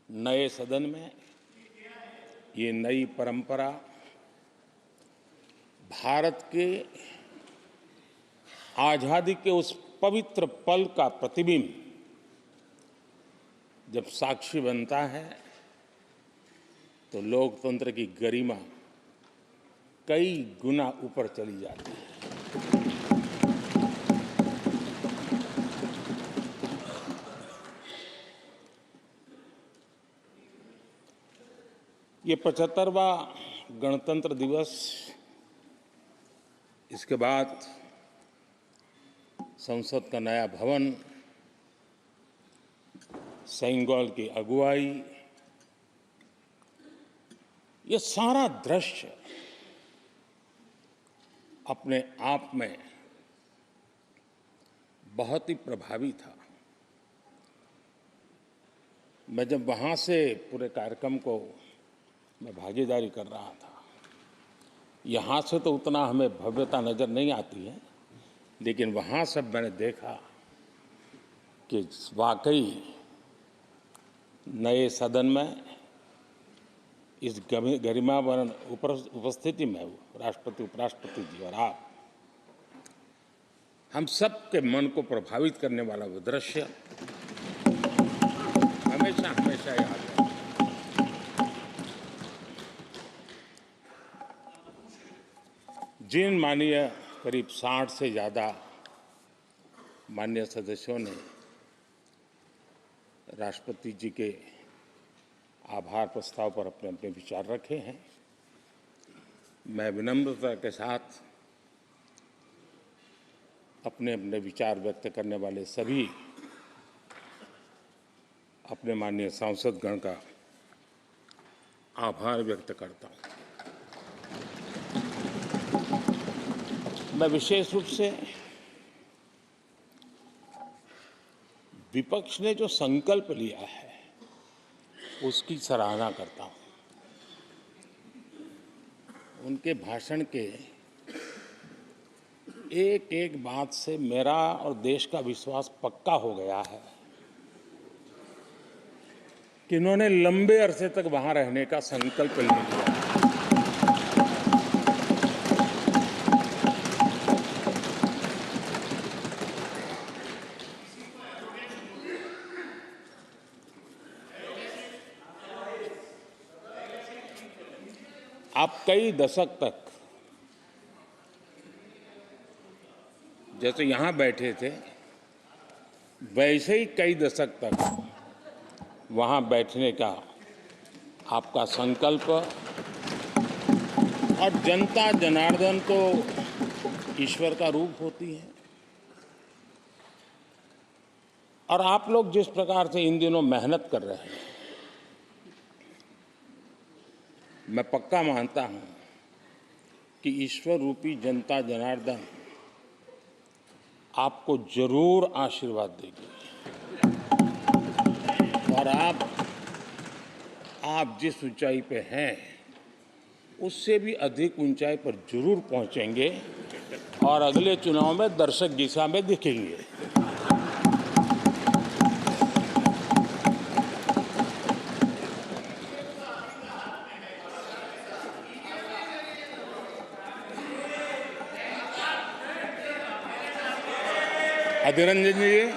नए सदन में ये नई परंपरा भारत के आज़ादी के उस पवित्र पल का प्रतिबिंब जब साक्षी बनता है तो लोकतंत्र की गरिमा कई गुना ऊपर चली जाती है। ये 75वां गणतंत्र दिवस, इसके बाद संसद का नया भवन, सेनेगल की अगुवाई, ये सारा दृश्य अपने आप में बहुत ही प्रभावी था। मैं जब वहाँ से पूरे कार्यक्रम को मैं भागीदारी कर रहा था, यहाँ से तो उतना हमें भव्यता नज़र नहीं आती है, लेकिन वहाँ से मैंने देखा कि वाकई नए सदन में इस गरिमावान उपस्थिति में राष्ट्रपति, उपराष्ट्रपति जी और आप, हम सब के मन को प्रभावित करने वाला वो दृश्य हमेशा हमेशा याद है। जिन माननीय करीब 60 से ज़्यादा माननीय सदस्यों ने राष्ट्रपति जी के आभार प्रस्ताव पर अपने अपने विचार रखे हैं, मैं विनम्रता के साथ अपने अपने विचार व्यक्त करने वाले सभी अपने माननीय सांसदगण का आभार व्यक्त करता हूं। मैं विशेष रूप से विपक्ष ने जो संकल्प लिया है उसकी सराहना करता हूं। उनके भाषण के एक एक बात से मेरा और देश का विश्वास पक्का हो गया है कि इन्होंने लंबे अरसे तक वहां रहने का संकल्प ले लिया। आप कई दशक तक जैसे यहां बैठे थे, वैसे ही कई दशक तक वहां बैठने का आपका संकल्प, और जनता जनार्दन तो ईश्वर का रूप होती है, और आप लोग जिस प्रकार से इन दिनों मेहनत कर रहे हैं, मैं पक्का मानता हूं कि ईश्वर रूपी जनता जनार्दन आपको जरूर आशीर्वाद देगी और आप जिस ऊंचाई पे हैं उससे भी अधिक ऊंचाई पर जरूर पहुंचेंगे और अगले चुनाव में दर्शक दिशा में दिखेंगे। अधीर रंजन जी,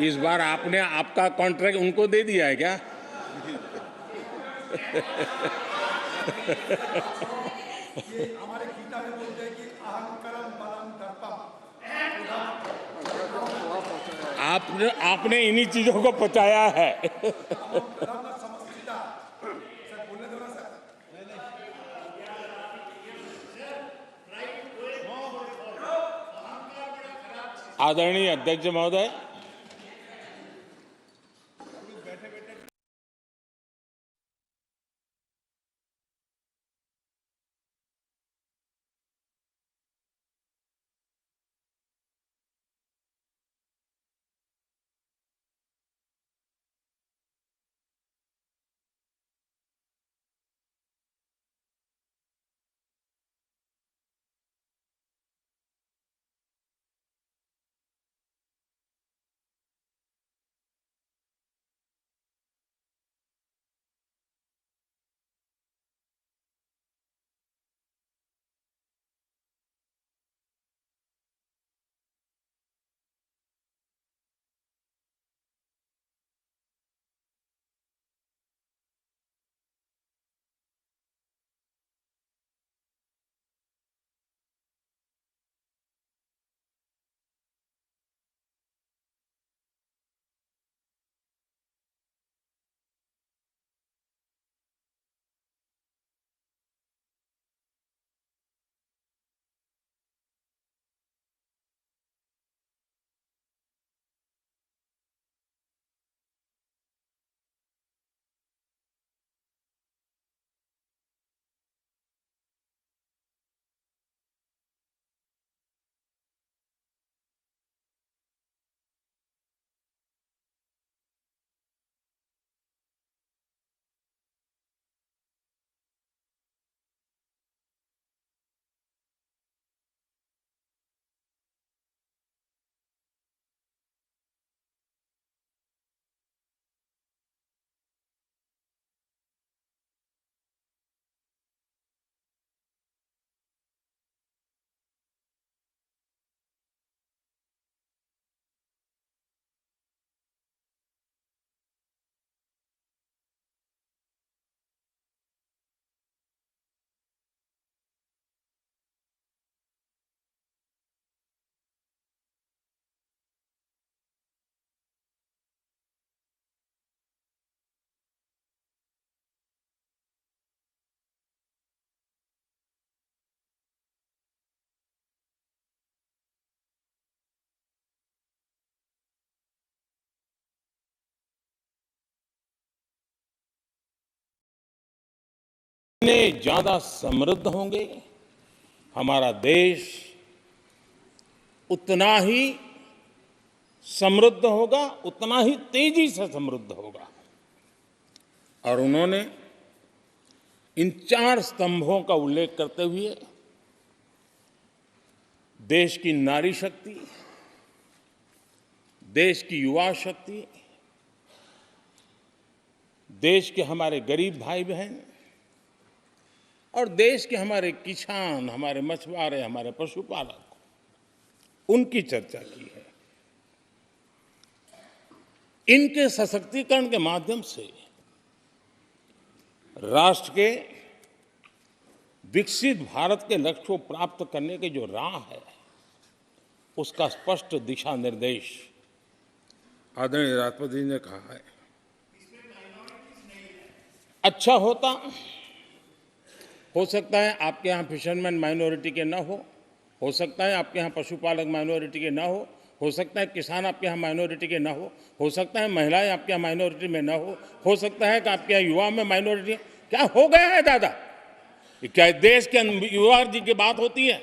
इस बार आपने आपका कॉन्ट्रैक्ट उनको दे दिया है क्या? ये हमारे गीता में बोलते हैं कि अहंकारम बलम दर्पम। आपने इन्हीं चीजों को पचाया है। आदरणीय अध्यक्ष महोदय, ज्यादा समृद्ध होंगे, हमारा देश उतना ही समृद्ध होगा, उतना ही तेजी से समृद्ध होगा। और उन्होंने इन 4 स्तंभों का उल्लेख करते हुए देश की नारी शक्ति, देश की युवा शक्ति, देश के हमारे गरीब भाई बहन और देश के हमारे किसान, हमारे मछुआरे, हमारे पशुपालक, उनकी चर्चा की है। इनके सशक्तिकरण के माध्यम से राष्ट्र के विकसित भारत के लक्ष्य को प्राप्त करने की जो राह है, उसका स्पष्ट दिशा निर्देश आदरणीय राष्ट्रपति जी ने कहा है। अच्छा होता, हो सकता है आपके यहाँ फिशरमैन माइनॉरिटी के ना हो सकता है आपके यहाँ पशुपालक माइनॉरिटी के ना हो सकता है किसान आपके यहाँ माइनॉरिटी के ना हो सकता है महिलाएं आपके यहाँ माइनॉरिटी में ना हो सकता है कि आपके यहाँ युवा में माइनॉरिटी। क्या हो गया है दादा? क्या देश के युवा जी की बात होती है?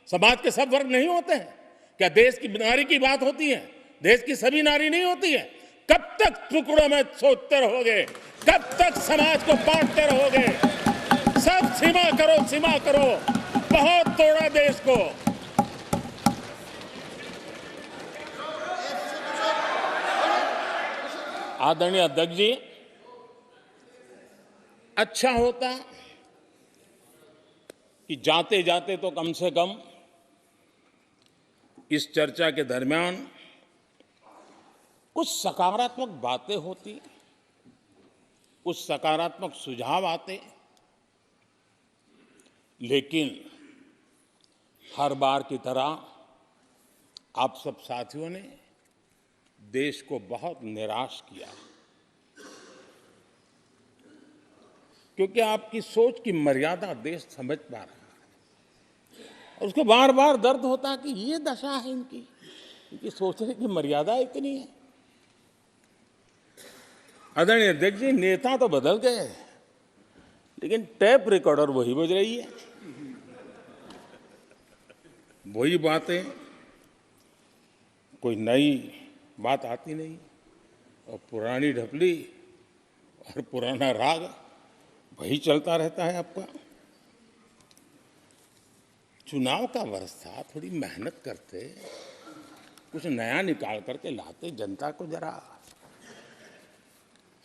समाज के सब वर्ग नहीं होते हैं? क्या देश की नारी की बात होती है? देश की सभी नारी नहीं होती है? कब तक टुकड़ों में सोचते रहोगे? कब तक समाज को बांटते रहोगे? सब सीमा करो, सीमा करो। बहुत तोड़ा देश को। आदरणीय अध्यक्ष जी, अच्छा होता कि जाते जाते तो कम से कम इस चर्चा के दरमियान कुछ सकारात्मक बातें होती, कुछ सकारात्मक सुझाव आते। लेकिन हर बार की तरह आप सब साथियों ने देश को बहुत निराश किया, क्योंकि आपकी सोच की मर्यादा देश समझ पा रहा है। और उसको बार बार दर्द होता कि ये दशा है इनकी सोचने की मर्यादा इतनी है। आदरणीय अध्यक्ष जी, नेता तो बदल गए, लेकिन टेप रिकॉर्डर वही बज रही है, वही बातें, कोई नई बात आती नहीं, और पुरानी ढपली और पुराना राग वही चलता रहता है आपका। चुनाव का वर्ष था, थोड़ी मेहनत करते, कुछ नया निकाल करके लाते, जनता को जरा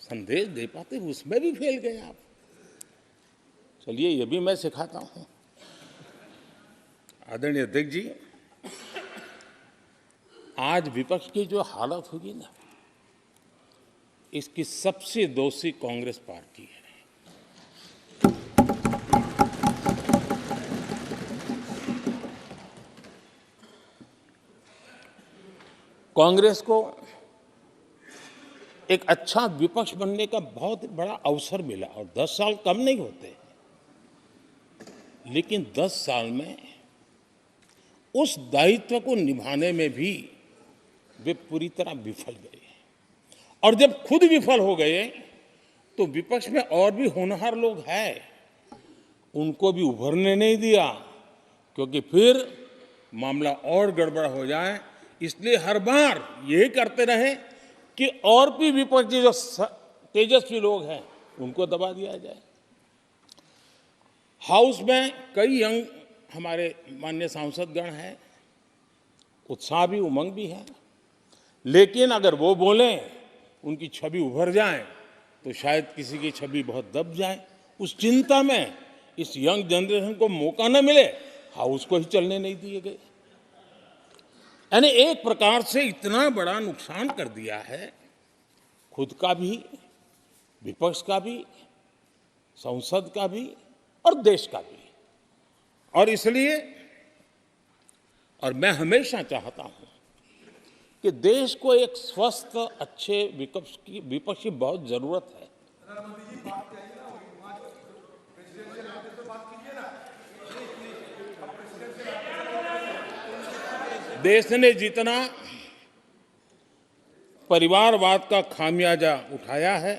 संदेश दे पाते, उसमें भी फेल गए आप। चलिए, ये भी मैं सिखाता हूं। आदरणीय अध्यक्ष जी, आज विपक्ष की जो हालत होगी ना, इसकी सबसे दोषी कांग्रेस पार्टी है। कांग्रेस को एक अच्छा विपक्ष बनने का बहुत बड़ा अवसर मिला, और 10 साल कम नहीं होते, लेकिन 10 साल में उस दायित्व को निभाने में भी वे पूरी तरह विफल गए। और जब खुद विफल हो गए तो विपक्ष में और भी होनहार लोग हैं, उनको भी उभरने नहीं दिया, क्योंकि फिर मामला और गड़बड़ हो जाए। इसलिए हर बार यही करते रहे कि और भी विपक्षी जो तेजस्वी लोग हैं उनको दबा दिया जाए। हाउस में कई यंग हमारे माननीय सांसदगण हैं, उत्साह भी, उमंग भी है, लेकिन अगर वो बोलें, उनकी छवि उभर जाए, तो शायद किसी की छवि बहुत दब जाए। उस चिंता में इस यंग जनरेशन को मौका न मिले, हाउस को ही चलने नहीं दिए गए। यानी एक प्रकार से इतना बड़ा नुकसान कर दिया है, खुद का भी, विपक्ष का भी, संसद का भी और देश का भी। और इसलिए, और मैं हमेशा चाहता हूं कि देश को एक स्वस्थ, अच्छे विपक्ष की बहुत जरूरत है। देश ने जितना परिवारवाद का खामियाजा उठाया है,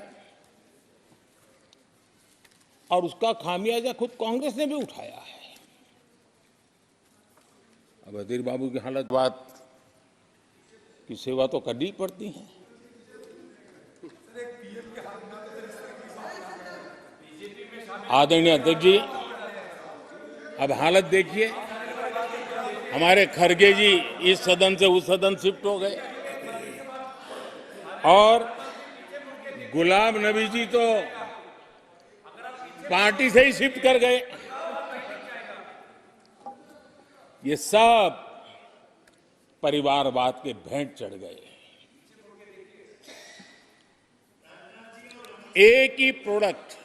और उसका खामियाजा खुद कांग्रेस ने भी उठाया है। अब अधीर बाबू की हालत बात की सेवा तो करनी पड़ती है। आदरणीय अध्यक्ष जी, अब हालत देखिए, हमारे खरगे जी इस सदन से उस सदन शिफ्ट हो गए और गुलाम नबी जी तो पार्टी से ही शिफ्ट कर गए। ये सब परिवारवाद के भेंट चढ़ गए। एक ही प्रोडक्ट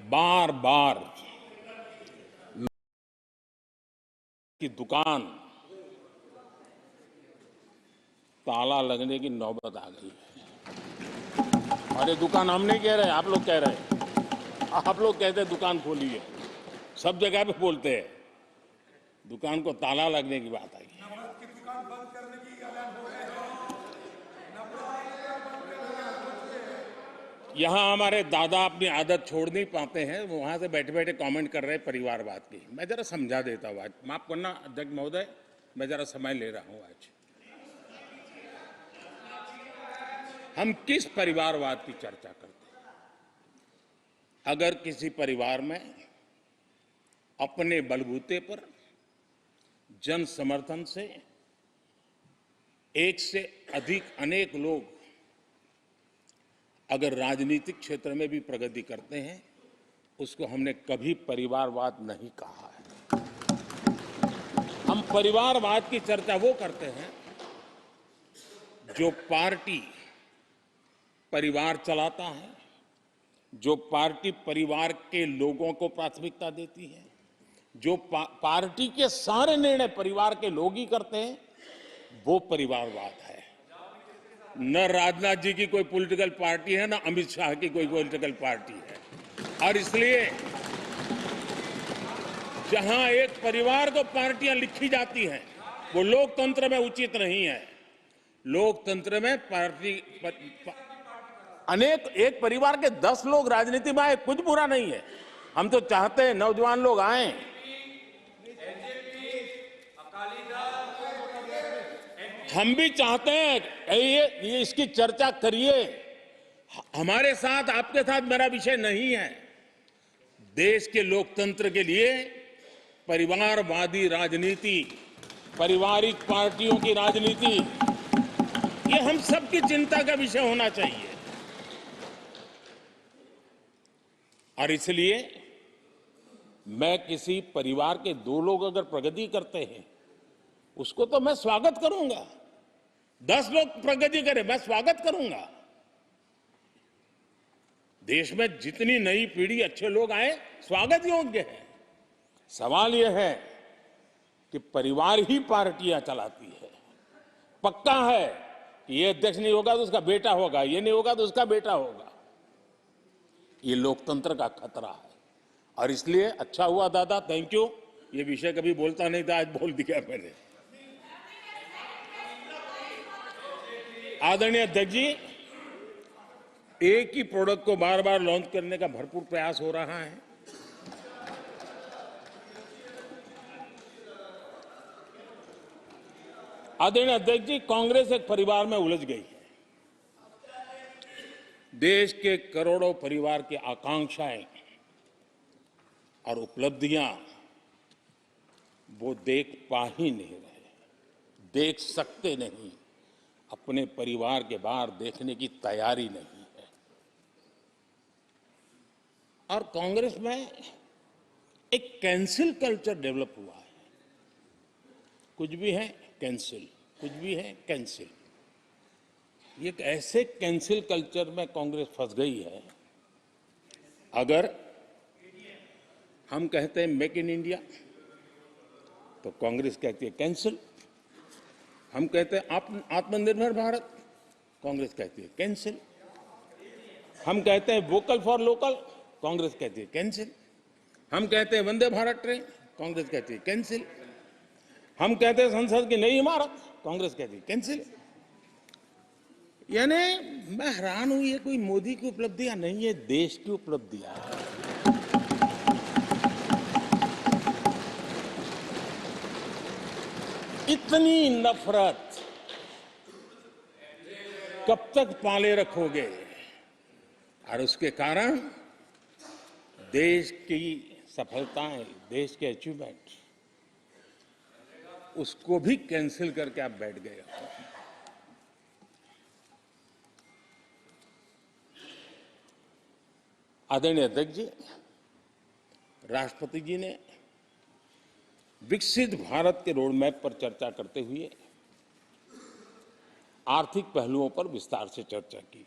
बार बार की दुकान ताला लगने की नौबत आ गई है। अरे दुकान हम नहीं कह रहे, आप लोग कह रहे हैं। आप लोग कहते हैं दुकान खोलिए, सब जगह पे बोलते हैं। दुकान को ताला लगने की बात आई। यहां हमारे दादा अपनी आदत छोड़ नहीं पाते हैं, वो वहां से बैठे बैठे कमेंट कर रहे हैं परिवारवाद की। मैं जरा समझा देता हूं। आज माफ करना अध्यक्ष महोदय, मैं जरा समय ले रहा हूं। आज हम किस परिवारवाद की चर्चा करते हैं? अगर किसी परिवार में अपने बलबूते पर जन समर्थन से एक से अधिक अनेक लोग अगर राजनीतिक क्षेत्र में भी प्रगति करते हैं, उसको हमने कभी परिवारवाद नहीं कहा है। हम परिवारवाद की चर्चा वो करते हैं जो पार्टी परिवार चलाता है, जो पार्टी परिवार के लोगों को प्राथमिकता देती है, जो पार्टी के सारे निर्णय परिवार के लोग ही करते हैं, वो परिवारवाद है। न राजनाथ जी की कोई पॉलिटिकल पार्टी है, न अमित शाह की कोई पॉलिटिकल पार्टी है। और इसलिए जहां एक परिवार को पार्टियां लिखी जाती हैं, वो लोकतंत्र में उचित नहीं है। लोकतंत्र में पार्टी अनेक, एक परिवार के 10 लोग राजनीति में आए, कुछ बुरा नहीं है। हम तो चाहते हैं नौजवान लोग आए। हम भी चाहते हैं ये इसकी चर्चा करिए। हमारे साथ, आपके साथ मेरा विषय नहीं है। देश के लोकतंत्र के लिए परिवारवादी राजनीति, पारिवारिक पार्टियों की राजनीति, ये हम सबकी चिंता का विषय होना चाहिए। और इसलिए मैं किसी परिवार के 2 लोग अगर प्रगति करते हैं, उसको तो मैं स्वागत करूंगा। 10 लोग प्रगति करें, मैं स्वागत करूंगा। देश में जितनी नई पीढ़ी अच्छे लोग आए, स्वागत योग्य है। सवाल यह है कि परिवार ही पार्टियां चलाती है। पक्का है कि ये अध्यक्ष नहीं होगा तो उसका बेटा होगा, ये नहीं होगा तो उसका बेटा होगा। ये लोकतंत्र का खतरा है। और इसलिए अच्छा हुआ दादा, थैंक यू। ये विषय कभी बोलता नहीं था, आज बोल दिया मैंने। आदरणीय अध्यक्ष जी, एक ही प्रोडक्ट को बार बार लॉन्च करने का भरपूर प्रयास हो रहा है। आदरणीय अध्यक्ष जी, कांग्रेस एक परिवार में उलझ गई है। देश के करोड़ों परिवार की आकांक्षाएं और उपलब्धियां वो देख पा ही नहीं रहे, देख सकते नहीं। अपने परिवार के बाहर देखने की तैयारी नहीं है। और कांग्रेस में एक कैंसिल कल्चर डेवलप हुआ है। कुछ भी है कैंसिल, कुछ भी है कैंसिल। ये एक ऐसे कैंसिल कल्चर में कांग्रेस फंस गई है। अगर हम कहते हैं मेक इन इंडिया, तो कांग्रेस कहती है कैंसिल। हम कहते हैं आत्मनिर्भर भारत, कांग्रेस कहती है कैंसिल। हम कहते हैं वोकल फॉर लोकल, कांग्रेस कहती है कैंसिल। हम कहते हैं वंदे भारत ट्रेन, कांग्रेस कहती है कैंसिल। हम कहते हैं संसद की नई इमारत, कांग्रेस कहती है कैंसिल। यानी मैं हैरान हूं, ये कोई मोदी की उपलब्धियां नहीं है, देश की उपलब्धियां है। इतनी नफरत कब तक पाले रखोगे? और उसके कारण देश की सफलताएं, देश के अचीवमेंट, उसको भी कैंसिल करके आप बैठ गए हो। आदरणीय अध्यक्ष जी, राष्ट्रपति जी ने विकसित भारत के रोडमैप पर चर्चा करते हुए आर्थिक पहलुओं पर विस्तार से चर्चा की।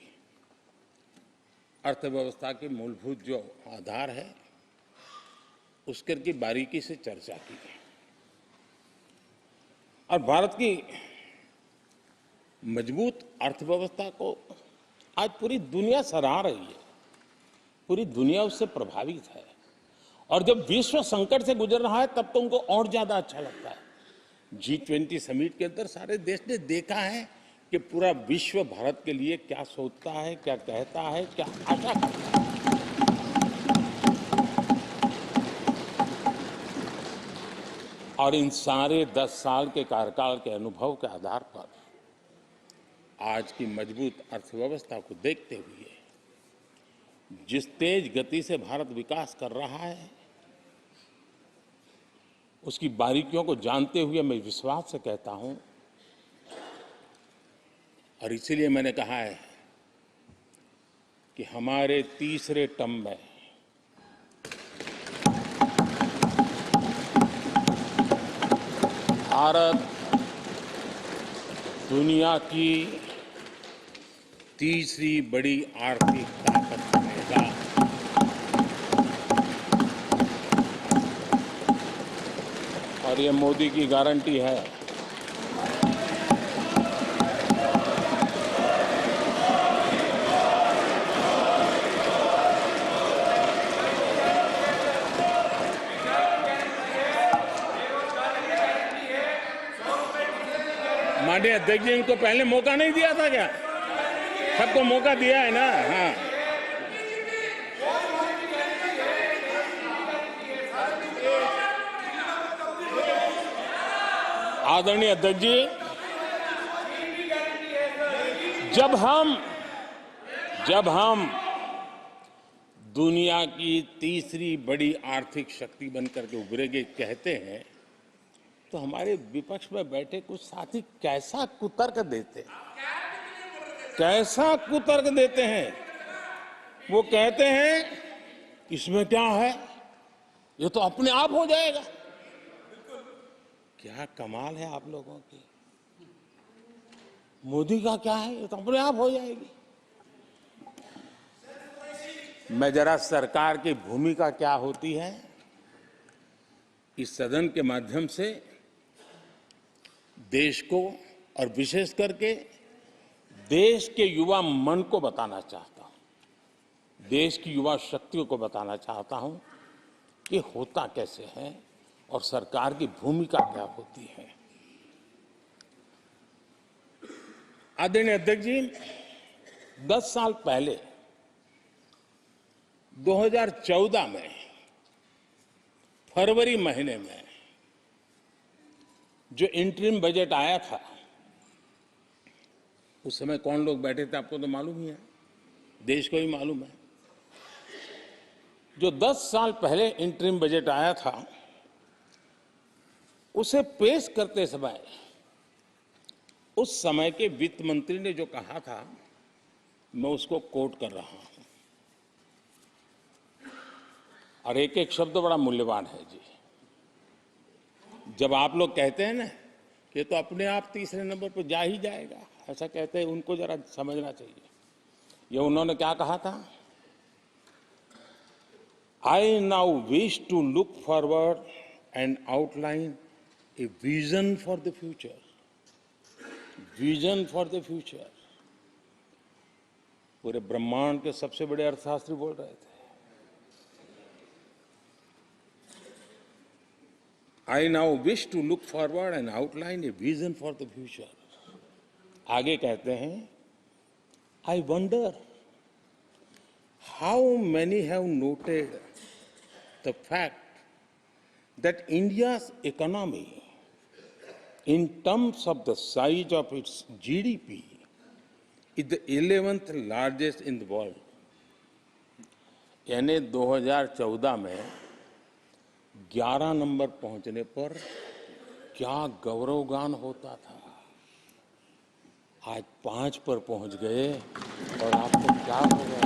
अर्थव्यवस्था के मूलभूत जो आधार है उसके की बारीकी से चर्चा की और भारत की मजबूत अर्थव्यवस्था को आज पूरी दुनिया सराह रही है, पूरी दुनिया उससे प्रभावित है। और जब विश्व संकट से गुजर रहा है तब तो उनको और ज्यादा अच्छा लगता है। G20 समिट के अंदर सारे देश ने देखा है कि पूरा विश्व भारत के लिए क्या सोचता है, क्या कहता है, क्या आशा करता है। और इन सारे 10 साल के कार्यकाल के अनुभव के आधार पर आज की मजबूत अर्थव्यवस्था को देखते हुए जिस तेज गति से भारत विकास कर रहा है, उसकी बारीकियों को जानते हुए मैं विश्वास से कहता हूं, और इसीलिए मैंने कहा है कि हमारे तीसरे टर्म में भारत दुनिया की तीसरी बड़ी आर्थिक ताकत बनेगा। और ये मोदी की गारंटी है। माननीय अध्यक्ष जी, इनको पहले मौका नहीं दिया था क्या? सबको मौका दिया है ना? हाँ, आदरणीय अध्यक्ष जी, जब हम दुनिया की तीसरी बड़ी आर्थिक शक्ति बनकर के उभरेंगे कहते हैं, तो हमारे विपक्ष में बैठे कुछ साथी कैसा कुतर्क देते हैं। वो कहते हैं इसमें क्या है, ये तो अपने आप हो जाएगा। क्या कमाल है आप लोगों की। मोदी का क्या है, ये तो अपने आप हो जाएगी। मैं जरा सरकार की भूमिका क्या होती है इस सदन के माध्यम से देश को और विशेष करके देश के युवा मन को बताना चाहता हूं, देश की युवा शक्तियों को बताना चाहता हूं कि होता कैसे है और सरकार की भूमिका क्या होती है। आदरणीय अध्यक्ष जी, 10 साल पहले 2014 में फरवरी महीने में जो इंटरिम बजट आया था, उस समय कौन लोग बैठे थे आपको तो मालूम ही है, देश को ही मालूम है। जो 10 साल पहले इंटरिम बजट आया था, उसे पेश करते समय उस समय के वित्त मंत्री ने जो कहा था, मैं उसको कोट कर रहा हूं। और एक एक शब्द बड़ा मूल्यवान है जी। जब आप लोग कहते हैं ना कि तो अपने आप तीसरे नंबर पर जा ही जाएगा, ऐसा कहते हैं, उनको जरा समझना चाहिए। ये उन्होंने क्या कहा था? I now wish to look forward and outline a vision for the future. Vision for the future. पूरे ब्रह्मांड के सबसे बड़े अर्थशास्त्री बोल रहे थे। I now wish to look forward and outline a vision for the future. आगे कहते हैं, I wonder how many have noted the fact that India's economy in terms of the size of its GDP, is the 11th largest in the world. यानी 2014 में 11 number पहुंचने पर क्या गौरवगान होता था। आज 5 पर पहुंच गए और आपको क्या हो गया,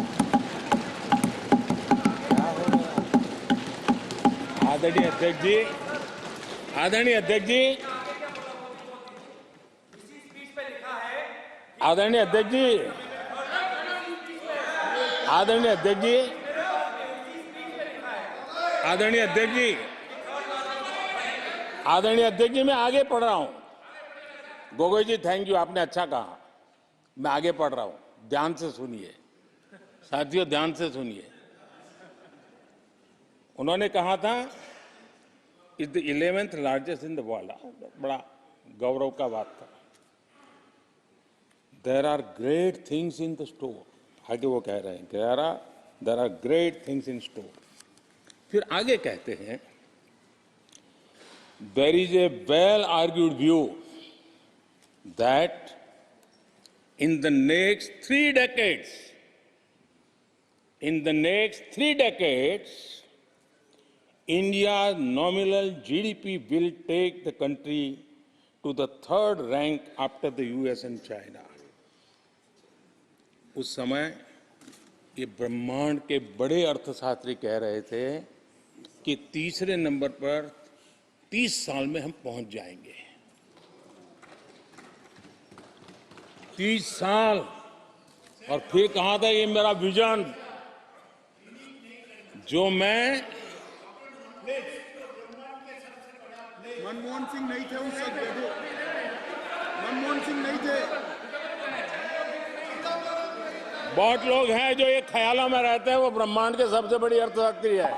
क्या हो गया। आदरणीय अध्यक्ष जी, आदरणीय अध्यक्ष जी, आदरणीय अध्यक्ष जी, आदरणीय अध्यक्ष जी, आदरणीय अध्यक्ष जी, आदरणीय अध्यक्ष जी, मैं आगे पढ़ रहा हूं। गोगोई जी, थैंक यू, आपने अच्छा कहा। मैं आगे पढ़ रहा हूं, ध्यान से सुनिए साथियों, ध्यान से सुनिए। उन्होंने कहा था is the 11th largest in the world. बड़ा गौरव का बात था। There are great things in the store, आगे वो कह रहे हैं there are great things in store. फिर आगे कहते हैं there is a well argued view that in the next 3 decades, India's nominal GDP will take the country to the 3rd rank after the US and China. उस समय ये ब्रह्मांड के बड़े अर्थशास्त्री कह रहे थे कि तीसरे नंबर पर 30 साल में हम पहुंच जाएंगे। 30 साल। और फिर कहा था ये मेरा विजन जो मैं मनमोहन सिंह नहीं थे उस वक्त, मनमोहन सिंह नहीं थे। बहुत लोग हैं जो ये ख्यालों में रहते हैं वो ब्रह्मांड के सबसे बड़ी अर्थशास्त्री है।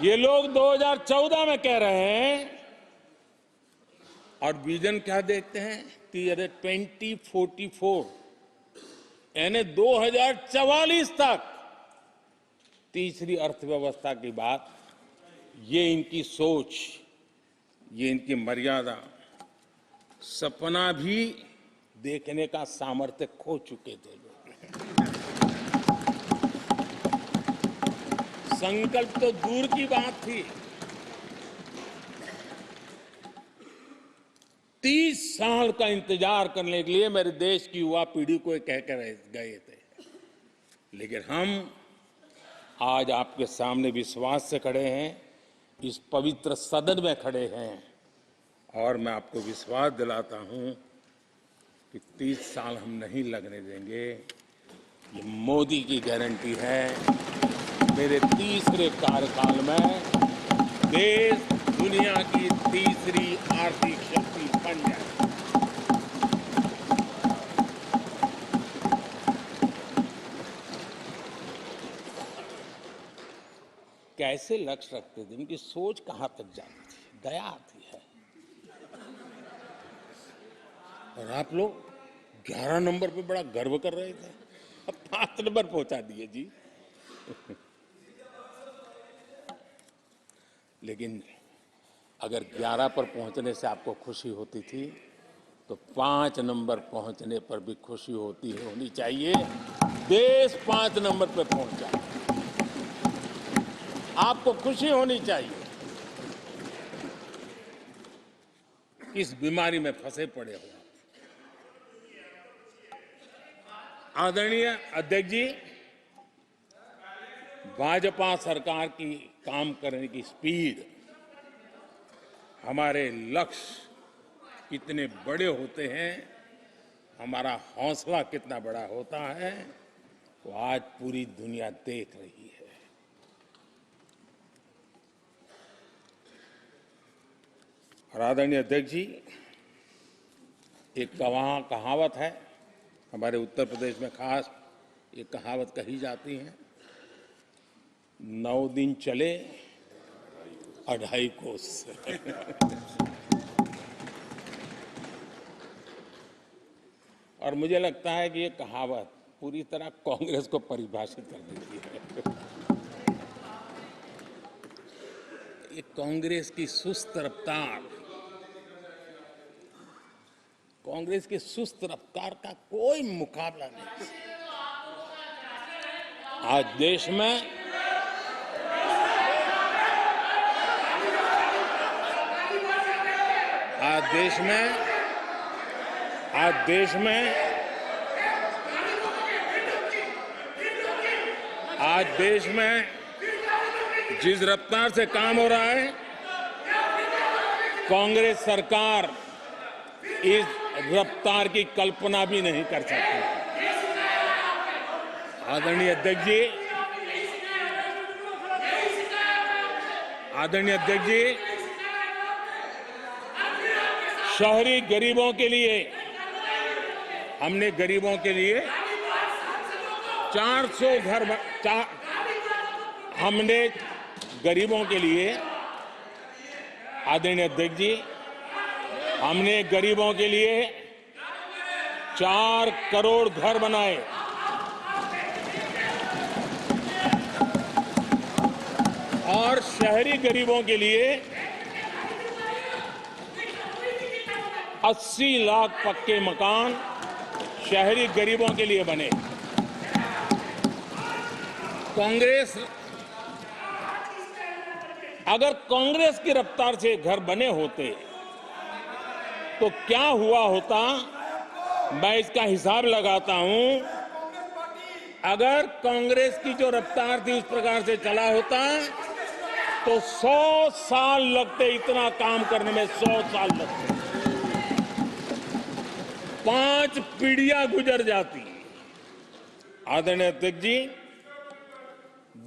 ये लोग 2014 में कह रहे हैं और विजन क्या देखते हैं 2044, यानी 2044 तक तीसरी अर्थव्यवस्था की बात। ये इनकी सोच, ये इनकी मर्यादा, सपना भी देखने का सामर्थ्य खो चुके थे लोग। संकल्प तो दूर की बात थी। 30 साल का इंतजार करने के लिए मेरे देश की युवा पीढ़ी को कह कर गए थे, लेकिन हम आज आपके सामने विश्वास से खड़े हैं, इस पवित्र सदन में खड़े हैं और मैं आपको विश्वास दिलाता हूं कि 30 साल हम नहीं लगने देंगे। ये मोदी की गारंटी है। मेरे तीसरे कार्यकाल में देश दुनिया की तीसरी आर्थिक शक्ति बन जाए। कैसे लक्ष्य रखते थे, उनकी सोच कहां तक जाती थी, दया आती है। और आप लोग 11 नंबर पे बड़ा गर्व कर रहे थे, अब 5 नंबर पहुंचा दिए जी। लेकिन अगर 11 पर पहुंचने से आपको खुशी होती थी तो 5 नंबर पहुंचने पर भी खुशी होनी चाहिए। देश 5 नंबर पर पहुंचा, आपको खुशी होनी चाहिए। इस बीमारी में फंसे पड़े हो। आदरणीय अध्यक्ष जी, भाजपा सरकार की काम करने की स्पीड, हमारे लक्ष्य कितने बड़े होते हैं, हमारा हौसला कितना बड़ा होता है, वो आज पूरी दुनिया देख रही है। और आदरणीय अध्यक्ष जी, एक कहावत है हमारे उत्तर प्रदेश में, खास ये कहावत कही जाती है, 9 दिन चले 2.5 कोस। और मुझे लगता है कि ये कहावत पूरी तरह कांग्रेस को परिभाषित कर देती है। ये कांग्रेस की सुस्त रफ्तार, कांग्रेस की सुस्त रफ्तार का कोई मुकाबला नहीं। आज देश में आज देश में आज देश में आज देश में जिस रफ्तार से काम हो रहा है, कांग्रेस सरकार इस रफ्तार की कल्पना भी नहीं कर सकती। आदरणीय अध्यक्ष जी, आदरणीय अध्यक्ष जी, शहरी गरीबों के लिए हमने गरीबों के लिए 400 घर हमने गरीबों के लिए, आदरणीय अध्यक्ष जी, हमने गरीबों के लिए 4 करोड़ घर बनाए। और शहरी गरीबों के लिए 80 लाख पक्के मकान शहरी गरीबों के लिए बने। कांग्रेस, अगर कांग्रेस की रफ्तार से घर बने होते तो क्या हुआ होता, मैं इसका हिसाब लगाता हूं। अगर कांग्रेस की जो रफ्तार थी उस प्रकार से चला होता तो 100 साल लगते, इतना काम करने में 100 साल लगते, 5 पीढ़ियां गुजर जाती। आदरणीय अध्यक्ष जी,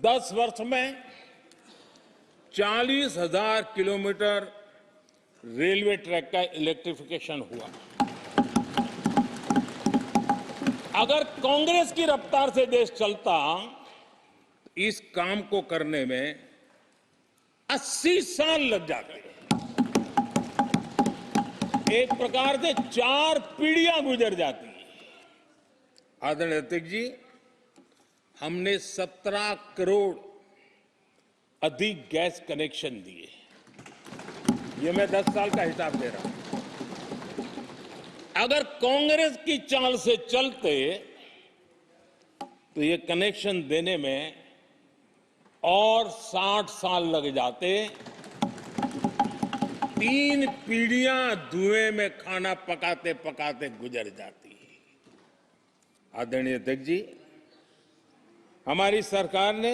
10 वर्ष में 40,000 किलोमीटर रेलवे ट्रैक का इलेक्ट्रिफिकेशन हुआ। अगर कांग्रेस की रफ्तार से देश चलता, इस काम को करने में 80 साल लग जाते। एक प्रकार से 4 पीढ़ियां गुजर जाती। आदरणीय अध्यक्ष जी, हमने 17 करोड़ अधिक गैस कनेक्शन दिए। ये मैं 10 साल का हिसाब दे रहा हूं। अगर कांग्रेस की चाल से चलते तो ये कनेक्शन देने में और 60 साल लग जाते। 3 पीढ़ियां धुएं में खाना पकाते पकाते गुजर जाती। आदरणीय अध्यक्ष जी, हमारी सरकार ने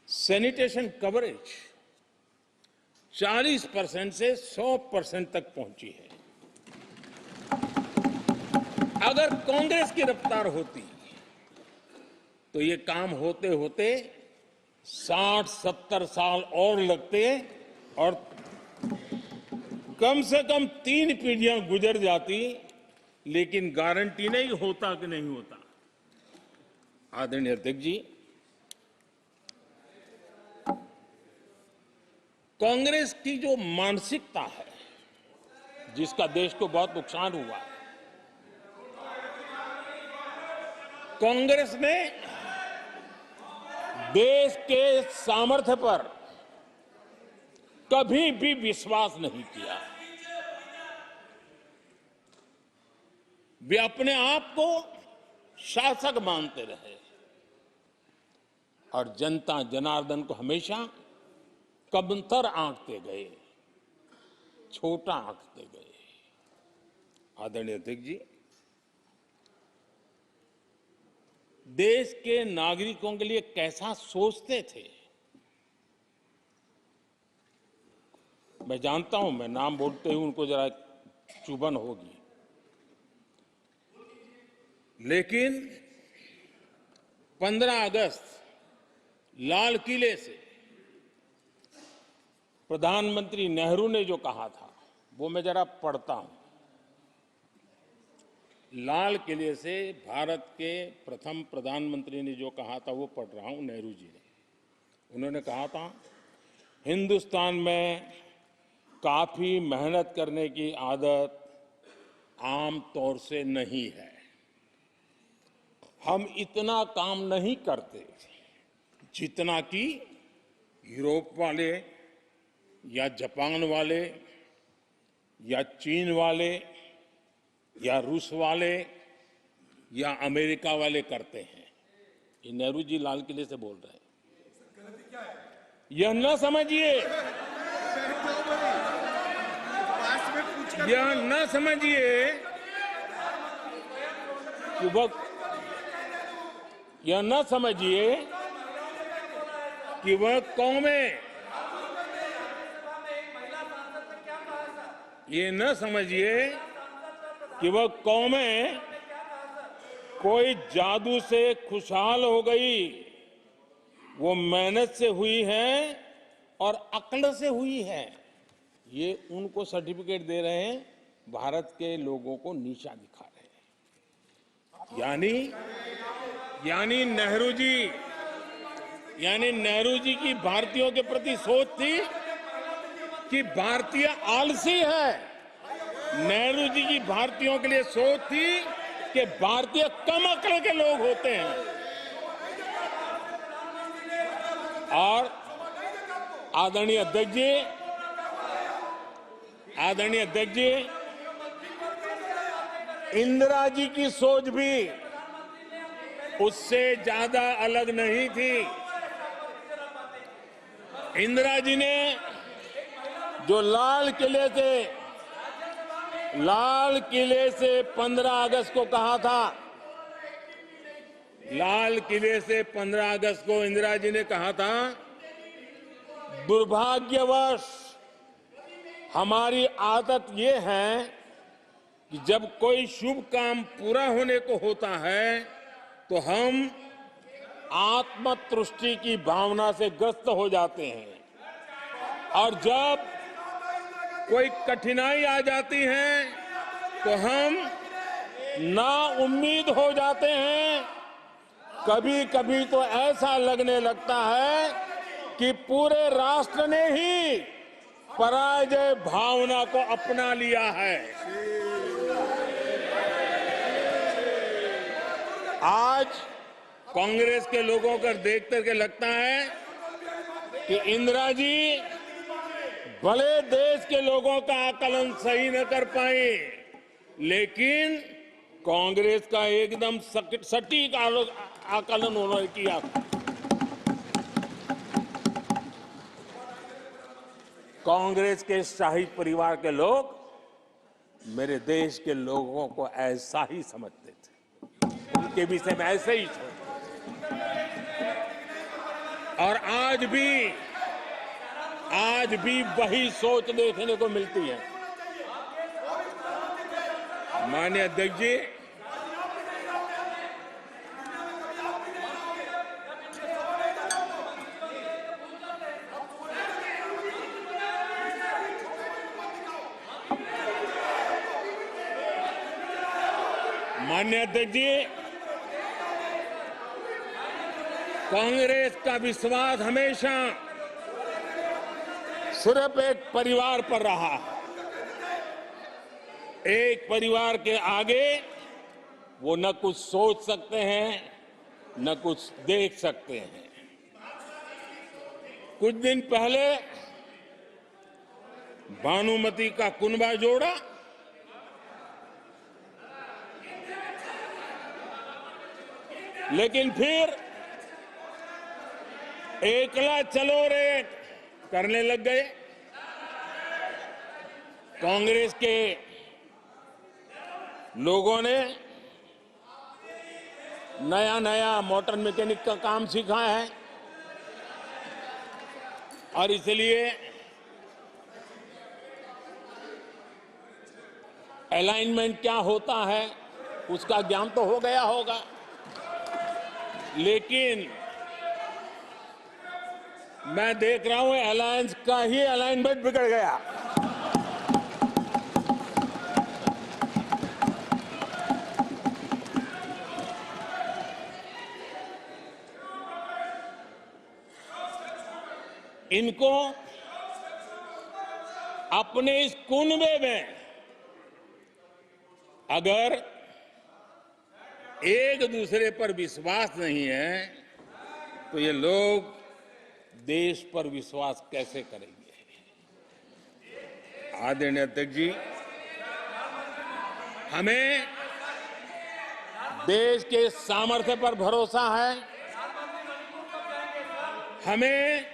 सैनिटेशन कवरेज 40% से 100% तक पहुंची है। अगर कांग्रेस की रफ्तार होती तो ये काम होते होते 60-70 साल और लगते और कम से कम 3 पीढ़ियां गुजर जाती, लेकिन गारंटी नहीं होता कि नहीं होता। आदरणीय अध्यक्ष जी, कांग्रेस की जो मानसिकता है, जिसका देश को बहुत नुकसान हुआ है, कांग्रेस ने देश के सामर्थ्य पर कभी भी विश्वास नहीं किया। वे अपने आप को शासक मानते रहे और जनता जनार्दन को हमेशा कमतर आंकते गए, छोटा आंकते गए। आदरणीय अध्यक्ष जी, देश के नागरिकों के लिए कैसा सोचते थे, मैं जानता हूं, मैं नाम बोलते ही उनको जरा चुभन होगी, लेकिन 15 अगस्त लाल किले से प्रधानमंत्री नेहरू ने जो कहा था वो मैं जरा पढ़ता हूं। लाल किले से भारत के प्रथम प्रधानमंत्री ने जो कहा था वो पढ़ रहा हूं, नेहरू जी ने। उन्होंने कहा था, हिंदुस्तान में काफी मेहनत करने की आदत आम तौर से नहीं है। हम इतना काम नहीं करते जितना कि यूरोप वाले या जापान वाले या चीन वाले या रूस वाले या अमेरिका वाले करते हैं। ये नेहरू जी लाल किले से बोल रहे हैं। यह न समझिए, यह न समझिए कि यह न समझिए कि वह कौमें, ये न समझिए कि वह कौमें कोई जादू से खुशहाल हो गई। वो मेहनत से हुई है और अक्ल से हुई है। ये उनको सर्टिफिकेट दे रहे हैं, भारत के लोगों को नीचा दिखा रहे हैं। यानी नेहरू जी की भारतीयों के प्रति सोच थी कि भारतीय आलसी है। नेहरू जी की भारतीयों के लिए सोच थी कि भारतीय कम अक्ल के लोग होते हैं। और आदरणीय अध्यक्ष जी, इंदिरा जी की सोच भी उससे ज्यादा अलग नहीं थी। इंदिरा जी ने जो लाल किले से 15 अगस्त को कहा था, लाल किले से 15 अगस्त को इंदिरा जी ने कहा था, दुर्भाग्यवश हमारी आदत ये है कि जब कोई शुभ काम पूरा होने को होता है तो हम आत्मतुष्टि की भावना से ग्रस्त हो जाते हैं, और जब कोई कठिनाई आ जाती है तो हम नाउम्मीद हो जाते हैं। कभी कभी तो ऐसा लगने लगता है कि पूरे राष्ट्र ने ही पराजय भावना को अपना लिया है। आज कांग्रेस के लोगों को देख करके लगता है कि इंदिरा जी भले देश के लोगों का आकलन सही न कर पाए, लेकिन कांग्रेस का एकदम सटीक आकलन उन्होंने किया। कांग्रेस के शाही परिवार के लोग मेरे देश के लोगों को ऐसा ही समझते थे, उनके विषय में ऐसे ही सोचते। और आज भी वही सोच देखने को मिलती है। माननीय अध्यक्ष जी, कांग्रेस का विश्वास हमेशा सिर्फ एक परिवार पर रहा है। एक परिवार के आगे वो न कुछ सोच सकते हैं, न कुछ देख सकते हैं। कुछ दिन पहले भानुमति का कुनबा जोड़ा, लेकिन फिर एकला चलो रे करने लग गए। कांग्रेस के लोगों ने नया मोटर मैकेनिक का काम सीखा है, और इसलिए अलाइनमेंट क्या होता है उसका ज्ञान तो हो गया होगा, लेकिन मैं देख रहा हूं अलायंस का ही अलाइनमेंट बिगड़ गया। इनको अपने इस कुनबे में अगर एक दूसरे पर विश्वास नहीं है तो ये लोग देश पर विश्वास कैसे करेंगे? आदरणीय अध्यक्ष जी, हमें देश के सामर्थ्य पर भरोसा है, हमें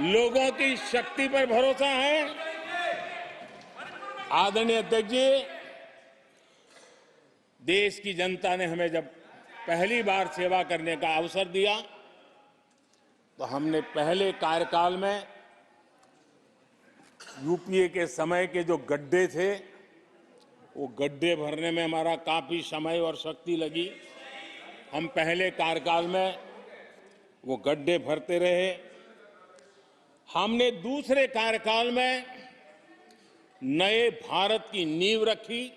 लोगों की शक्ति पर भरोसा है। आदरणीय अध्यक्ष जी, देश की जनता ने हमें जब पहली बार सेवा करने का अवसर दिया तो हमने पहले कार्यकाल में यूपीए के समय के जो गड्ढे थे वो गड्ढे भरने में हमारा काफी समय और शक्ति लगी। हम पहले कार्यकाल में वो गड्ढे भरते रहे। हमने दूसरे कार्यकाल में नए भारत की नींव रखी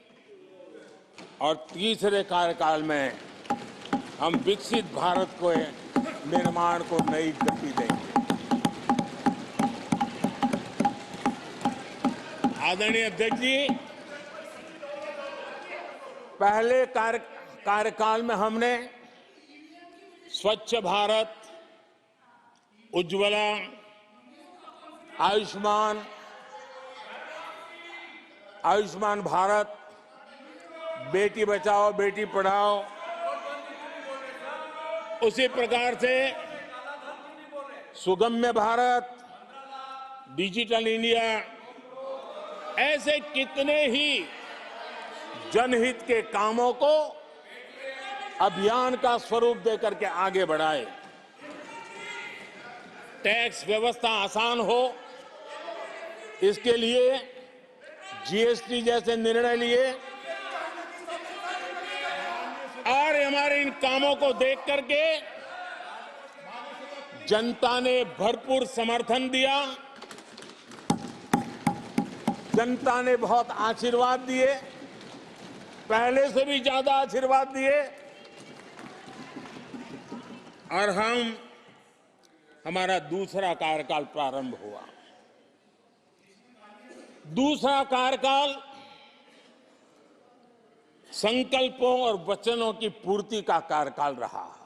और तीसरे कार्यकाल में हम विकसित भारत को निर्माण को नई गति देंगे। आदरणीय अध्यक्ष जी, पहले कार्यकाल में हमने स्वच्छ भारत, उज्ज्वला, आयुष्मान भारत, बेटी बचाओ बेटी पढ़ाओ, उसी प्रकार से सुगम्य भारत, डिजिटल इंडिया, ऐसे कितने ही जनहित के कामों को अभियान का स्वरूप देकर के आगे बढ़ाए। टैक्स व्यवस्था आसान हो, इसके लिए जीएसटी जैसे निर्णय लिए और हमारे इन कामों को देख करके जनता ने भरपूर समर्थन दिया। जनता ने बहुत आशीर्वाद दिए, पहले से भी ज्यादा आशीर्वाद दिए और हमारा दूसरा कार्यकाल प्रारंभ हुआ। दूसरा कार्यकाल संकल्पों और वचनों की पूर्ति का कार्यकाल रहा।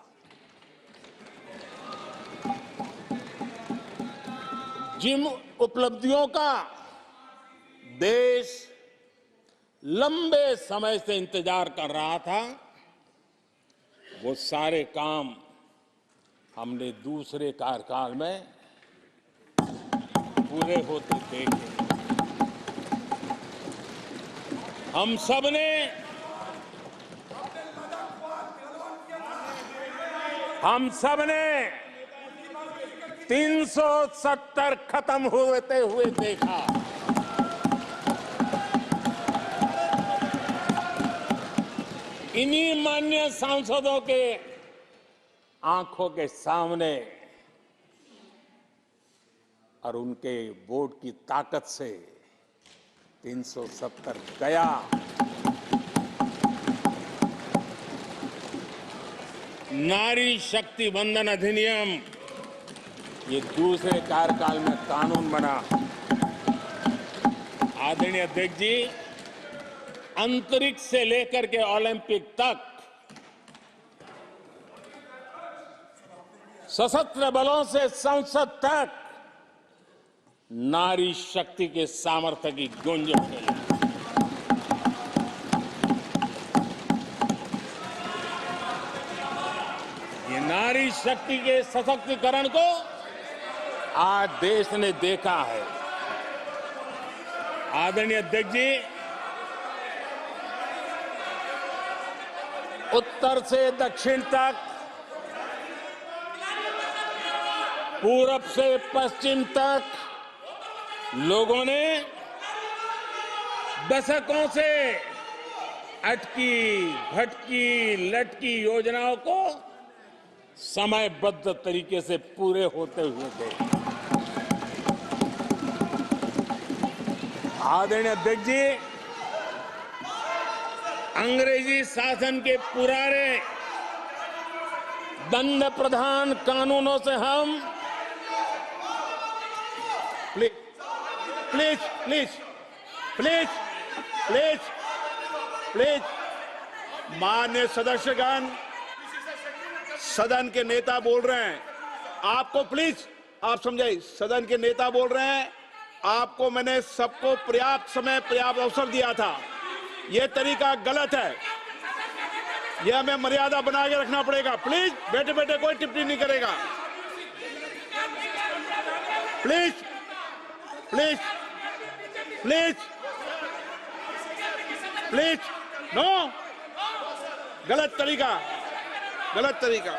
जिन उपलब्धियों का देश लंबे समय से इंतजार कर रहा था, वो सारे काम हमने दूसरे कार्यकाल में पूरे होते देखे। हम सब ने 370 खत्म होते हुए देखा। इन्हीं माननीय सांसदों के आंखों के सामने और उनके वोट की ताकत से 370 गया। नारी शक्ति वंदन अधिनियम ये दूसरे कार्यकाल में कानून बना। आदरणीय अध्यक्ष जी, अंतरिक्ष से लेकर के ओलंपिक तक सशस्त्र बलों से संसद तक नारी शक्ति के सामर्थ्य की गूंज उठे। ये नारी शक्ति के सशक्तिकरण को आज देश ने देखा है। आदरणीय अध्यक्ष जी, उत्तर से दक्षिण तक, पूरब से पश्चिम तक लोगों ने दशकों से अटकी भटकी लटकी योजनाओं को समयबद्ध तरीके से पूरे होते हुए देखे। आदरणीय अध्यक्ष जी, अंग्रेजी शासन के पुराने दंड प्रधान कानूनों से हम प्लीज माननीय सदस्यगण, सदन के नेता बोल रहे हैं, आपको प्लीज आप समझाइए, सदन के नेता बोल रहे हैं, आपको मैंने सबको पर्याप्त समय पर्याप्त अवसर दिया था। यह तरीका गलत है, यह हमें मर्यादा बना के रखना पड़ेगा। प्लीज बैठे बैठे कोई टिप्पणी नहीं करेगा। Please please please please, no, गलत तरीका, गलत तरीका।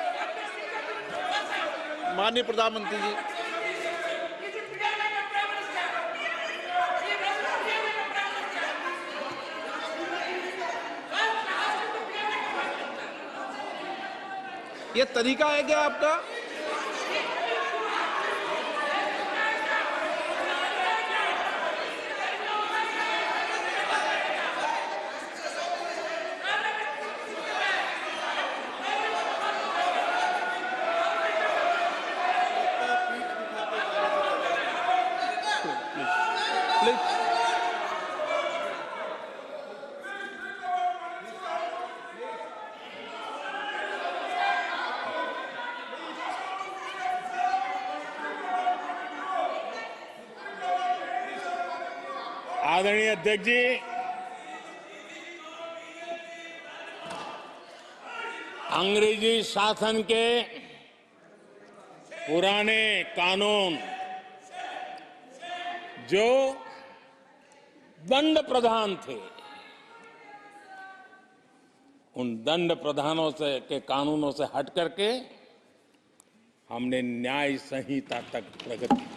माननीय प्रधानमंत्री जी, ये तरीका है क्या आपका? प्लीज आदरणीय अध्यक्ष जी, अंग्रेजी शासन के पुराने कानून जो दंड प्रधान थे, उन दंड प्रधानों से के कानूनों से हट करके हमने न्याय संहिता तक प्रगति की।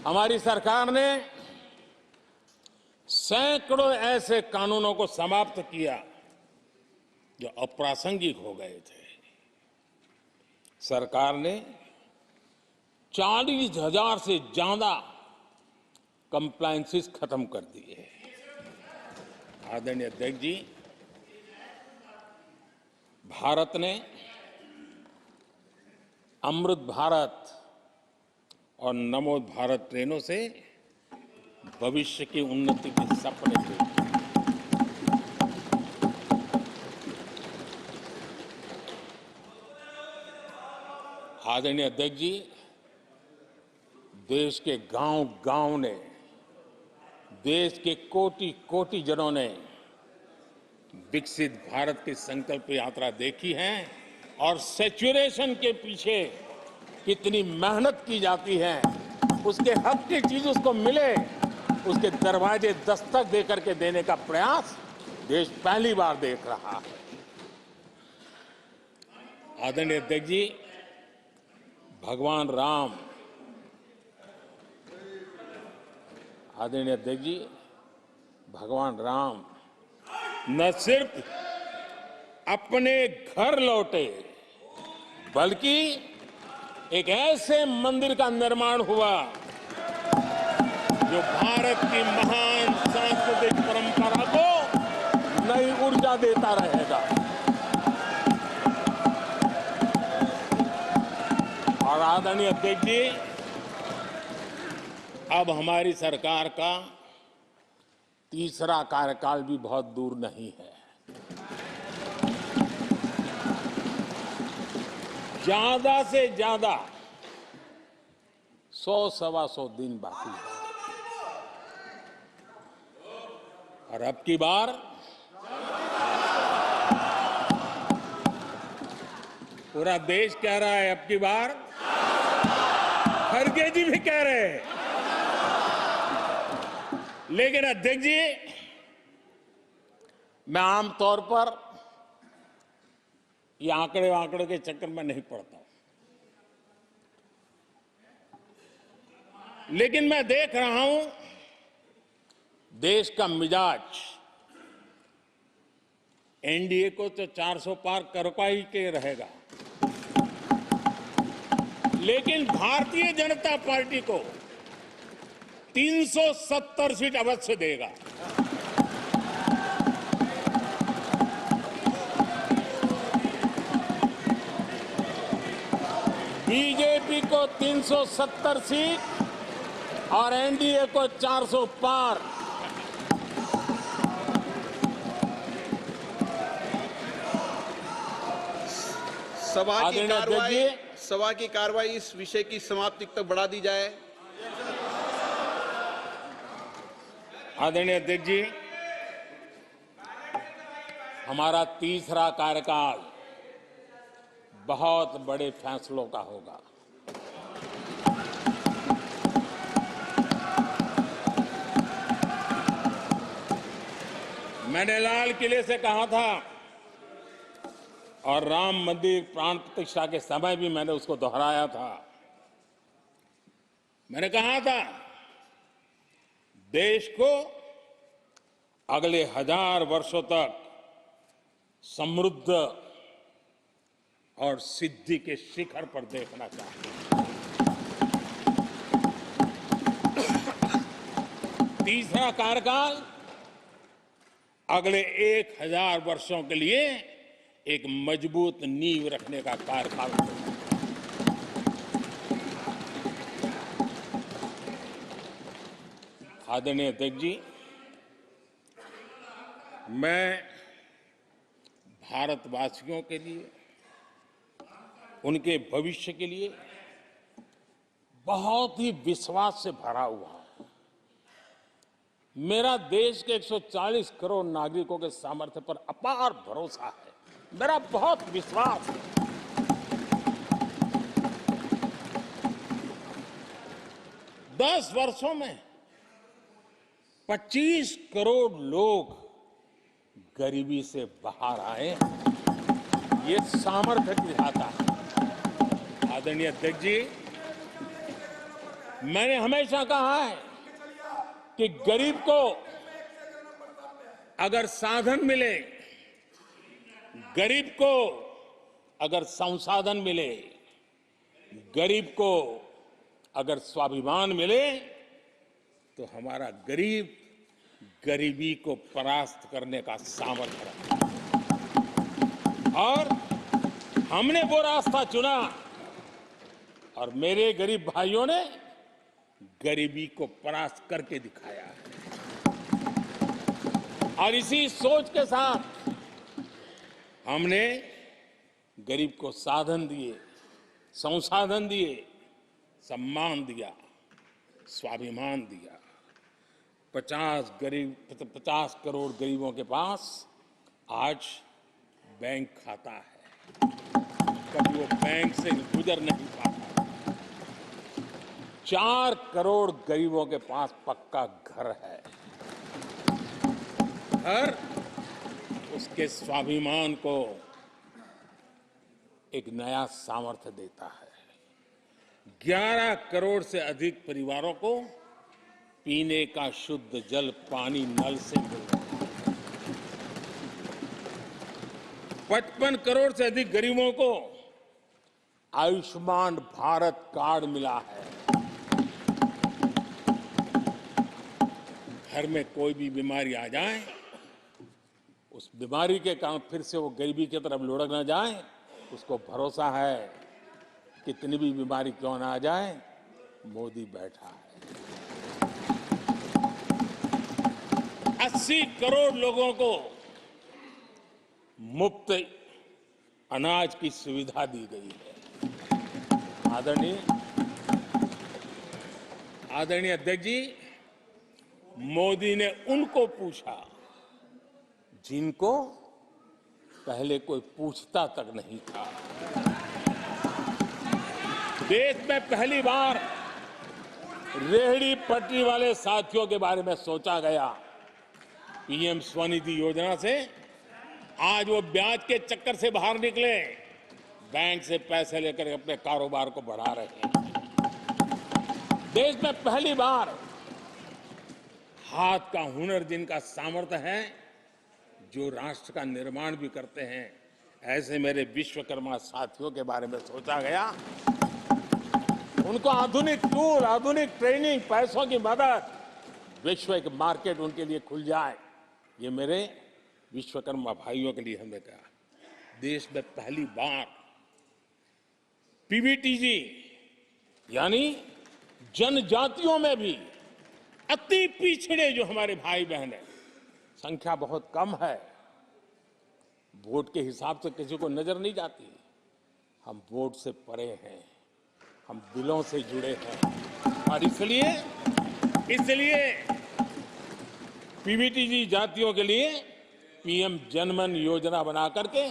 हमारी सरकार ने सैकड़ों ऐसे कानूनों को समाप्त किया जो अप्रासंगिक हो गए थे। सरकार ने 40,000 से ज्यादा कंप्लायंसेस खत्म कर दिए। आदरणीय अध्यक्ष जी, भारत ने अमृत भारत और नमो भारत ट्रेनों से भविष्य की उन्नति के सपने देखे। आदरणीय अध्यक्ष जी, देश के गांव-गांव ने, देश के कोटि-कोटि जनों ने विकसित भारत की संकल्प यात्रा देखी है और सैचुरेशन के पीछे कितनी मेहनत की जाती है, उसके हक की चीज उसको मिले, उसके दरवाजे दस्तक देकर के देने का प्रयास देश पहली बार देख रहा है। आदरणीय अध्यक्ष जी, भगवान राम, आदरणीय अध्यक्ष जी, भगवान राम न सिर्फ अपने घर लौटे, बल्कि एक ऐसे मंदिर का निर्माण हुआ जो भारत की महान सांस्कृतिक परंपरा को नई ऊर्जा देता रहेगा। और आदरणीय अध्यक्ष जी, अब हमारी सरकार का तीसरा कार्यकाल भी बहुत दूर नहीं है। ज्यादा से ज्यादा 100-125 दिन बाकी है। और अब की बार पूरा देश कह रहा है, अब की बार खड़गे जी भी कह रहे हैं। लेकिन अध्यक्ष जी, मैं आमतौर पर ये आंकड़े के चक्कर में नहीं पड़ता, लेकिन मैं देख रहा हूं देश का मिजाज एनडीए को तो 400 पार कर पाई के रहेगा, लेकिन भारतीय जनता पार्टी को 370 सीट अवश्य देगा। बीजेपी को 370 सीट और एनडीए को 400 पार। आदरणीय सभा की कार्रवाई इस विषय की समाप्ति तक बढ़ा दी जाए। आदरणीय अध्यक्ष जी, हमारा तीसरा कार्यकाल बहुत बड़े फैसलों का होगा। मैंने लाल किले से कहा था और राम मंदिर प्राण प्रतिष्ठा के समय भी मैंने उसको दोहराया था। मैंने कहा था देश को अगले 1000 वर्षों तक समृद्ध और सिद्धि के शिखर पर देखना चाहिए। तीसरा कार्यकाल अगले 1000 वर्षों के लिए एक मजबूत नींव रखने का कार्यकाल होगा। आदरणीय अध्यक्ष जी, मैं भारतवासियों के लिए, उनके भविष्य के लिए बहुत ही विश्वास से भरा हुआ हूं। मेरा देश के 140 करोड़ नागरिकों के सामर्थ्य पर अपार भरोसा है। मेरा बहुत विश्वास है। दस वर्षों में 25 करोड़ लोग गरीबी से बाहर आए, ये सामर्थ्य दिखाता है। आदरणीय अध्यक्ष जी, मैंने हमेशा कहा है कि गरीब को अगर साधन मिले, गरीब को अगर संसाधन मिले, गरीब को अगर स्वाभिमान मिले, तो हमारा गरीब गरीबी को परास्त करने का सामर्थ्य रखता है। और हमने वो रास्ता चुना और मेरे गरीब भाइयों ने गरीबी को परास्त करके दिखाया है। और इसी सोच के साथ हमने गरीब को साधन दिए, संसाधन दिए, सम्मान दिया, स्वाभिमान दिया। 50 करोड़ गरीबों के पास आज बैंक खाता है। कभी वो बैंक से गुजर नहीं पाता। 4 करोड़ गरीबों के पास पक्का घर है। घर उसके स्वाभिमान को एक नया सामर्थ्य देता है। 11 करोड़ से अधिक परिवारों को पीने का शुद्ध जल पानी नल से मिल रहा है। 55 करोड़ से अधिक गरीबों को आयुष्मान भारत कार्ड मिला है। घर में कोई भी बीमारी आ जाए, उस बीमारी के कारण फिर से वो गरीबी की तरफ लुढ़क न जाए, उसको भरोसा है कितनी भी बीमारी क्यों ना आ जाए, मोदी बैठा है। 80 करोड़ लोगों को मुफ्त अनाज की सुविधा दी गई है। आदरणीय अध्यक्ष जी, मोदी ने उनको पूछा जिनको पहले कोई पूछता तक नहीं था। देश में पहली बार रेहड़ी पटरी वाले साथियों के बारे में सोचा गया। पीएम स्वनिधि योजना से आज वो ब्याज के चक्कर से बाहर निकले, बैंक से पैसे लेकर अपने कारोबार को बढ़ा रहे हैं। देश में पहली बार हाथ का हुनर जिनका सामर्थ्य है, जो राष्ट्र का निर्माण भी करते हैं, ऐसे मेरे विश्वकर्मा साथियों के बारे में सोचा गया। उनको आधुनिक टूल, आधुनिक ट्रेनिंग, पैसों की मदद, वैश्विक मार्केट उनके लिए खुल जाए, ये मेरे विश्वकर्मा भाइयों के लिए हमने कहा। देश में पहली बार पीवीटीजी यानी जनजातियों में भी अति पिछड़े जो हमारे भाई बहन हैं, संख्या बहुत कम है, वोट के हिसाब से किसी को नजर नहीं जाती, हम वोट से परे हैं, हम दिलों से जुड़े हैं और इसलिए पीवीटीजी जातियों के लिए पीएम जनमन योजना बना करके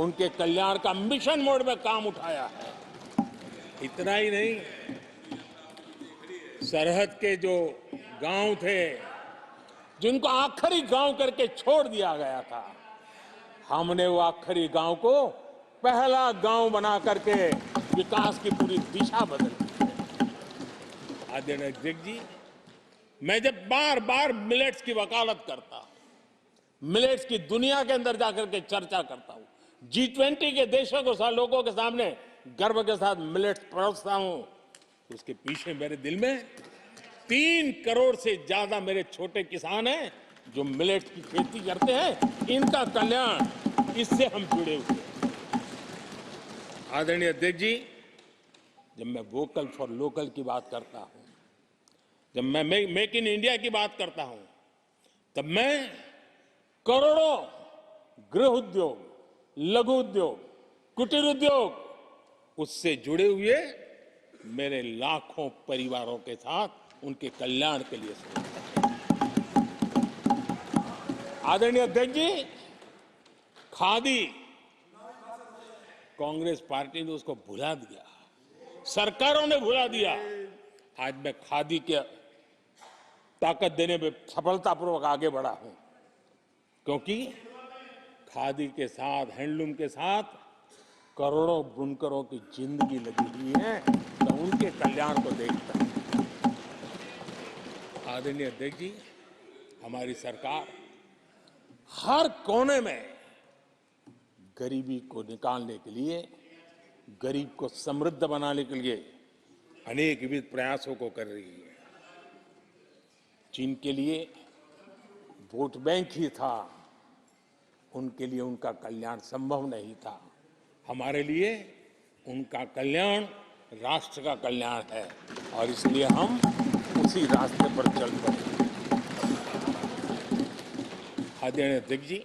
उनके कल्याण का मिशन मोड में काम उठाया है। इतना ही नहीं, सरहद के जो गांव थे जिनको आखिरी गांव करके छोड़ दिया गया था, हमने वो आखिरी गांव को पहला गांव बना करके विकास की पूरी दिशा बदल दी। आदरणीय अध्यक्ष जी, मैं जब बार बार मिलेट्स की वकालत करता हूं, मिलेट्स की दुनिया के अंदर जाकर के चर्चा करता हूं, G20 के देशों को लोगों के सामने गर्व के साथ मिलेट्स परोसता हूं, तो उसके पीछे मेरे दिल में 3 करोड़ से ज्यादा मेरे छोटे किसान हैं जो मिलेट्स की खेती करते हैं। इनका कल्याण, इससे हम जुड़े हुए हैं। आदरणीय अध्यक्ष जी, जब मैं वोकल फॉर लोकल की बात करता हूं, जब मैं मेक इन इंडिया की बात करता हूं, तब मैं करोड़ों गृह उद्योग, लघु उद्योग, कुटीर उद्योग, उससे जुड़े हुए मेरे लाखों परिवारों के साथ उनके कल्याण के लिए सोचता हूं। आदरणीय अध्यक्ष जी, खादी, कांग्रेस पार्टी ने उसको भुला दिया, सरकारों ने भुला दिया। आज मैं खादी के ताकत देने में सफलतापूर्वक आगे बढ़ा हूं, क्योंकि खादी के साथ, हैंडलूम के साथ करोड़ों बुनकरों की जिंदगी लगी हुई है, तो उनके कल्याण को देखता हूं। आदरणीय अध्यक्ष जी, हमारी सरकार हर कोने में गरीबी को निकालने के लिए, गरीब को समृद्ध बनाने के लिए अनेक विविध प्रयासों को कर रही है। जिनके लिए वोट बैंक ही था, उनके लिए उनका कल्याण संभव नहीं था। हमारे लिए उनका कल्याण राष्ट्र का कल्याण है और इसलिए हम उसी रास्ते पर चल पड़े। आदरणीय अध्यक्ष जी,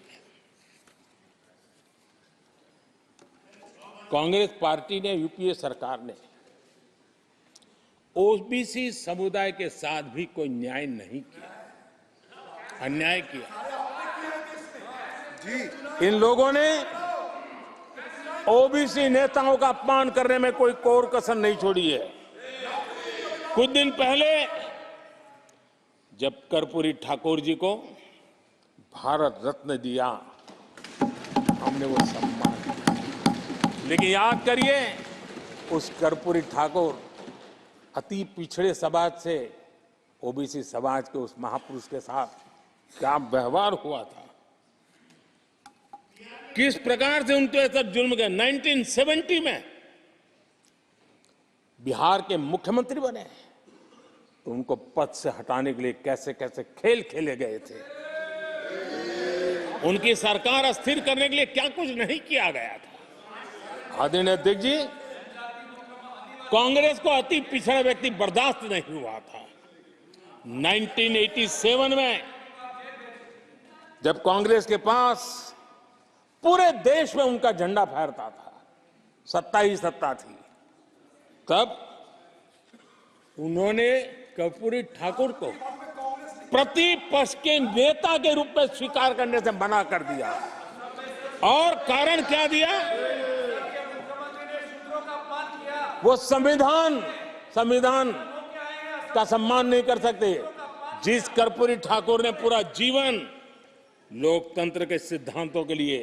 कांग्रेस पार्टी ने, यूपीए सरकार ने ओबीसी समुदाय के साथ भी कोई न्याय नहीं किया, अन्याय किया। इन लोगों ने ओबीसी नेताओं का अपमान करने में कोई कोर कसर नहीं छोड़ी है। कुछ दिन पहले जब कर्पूरी ठाकुर जी को भारत रत्न दिया, हमने वो सम्मान किया। लेकिन याद करिए, उस कर्पूरी ठाकुर अति पिछड़े समाज से ओबीसी समाज के उस महापुरुष के साथ क्या व्यवहार हुआ था, किस प्रकार से उनके साथ जुल्म किया। 1970 में बिहार के मुख्यमंत्री बने तो उनको पद से हटाने के लिए कैसे कैसे खेल खेले गए थे। उनकी सरकार अस्थिर करने के लिए क्या कुछ नहीं किया गया था। आदरणीय अध्यक्ष जी, कांग्रेस को अति पिछड़ा व्यक्ति बर्दाश्त नहीं हुआ था। 1987 में जब कांग्रेस के पास पूरे देश में उनका झंडा फहरता था, सत्ता ही सत्ता थी, तब उन्होंने कर्पूरी ठाकुर को प्रतिपक्ष के नेता के रूप में स्वीकार करने से मना कर दिया। और कारण क्या दिया? वो संविधान का सम्मान नहीं कर सकते। जिस कर्पूरी ठाकुर ने पूरा जीवन लोकतंत्र के सिद्धांतों के लिए,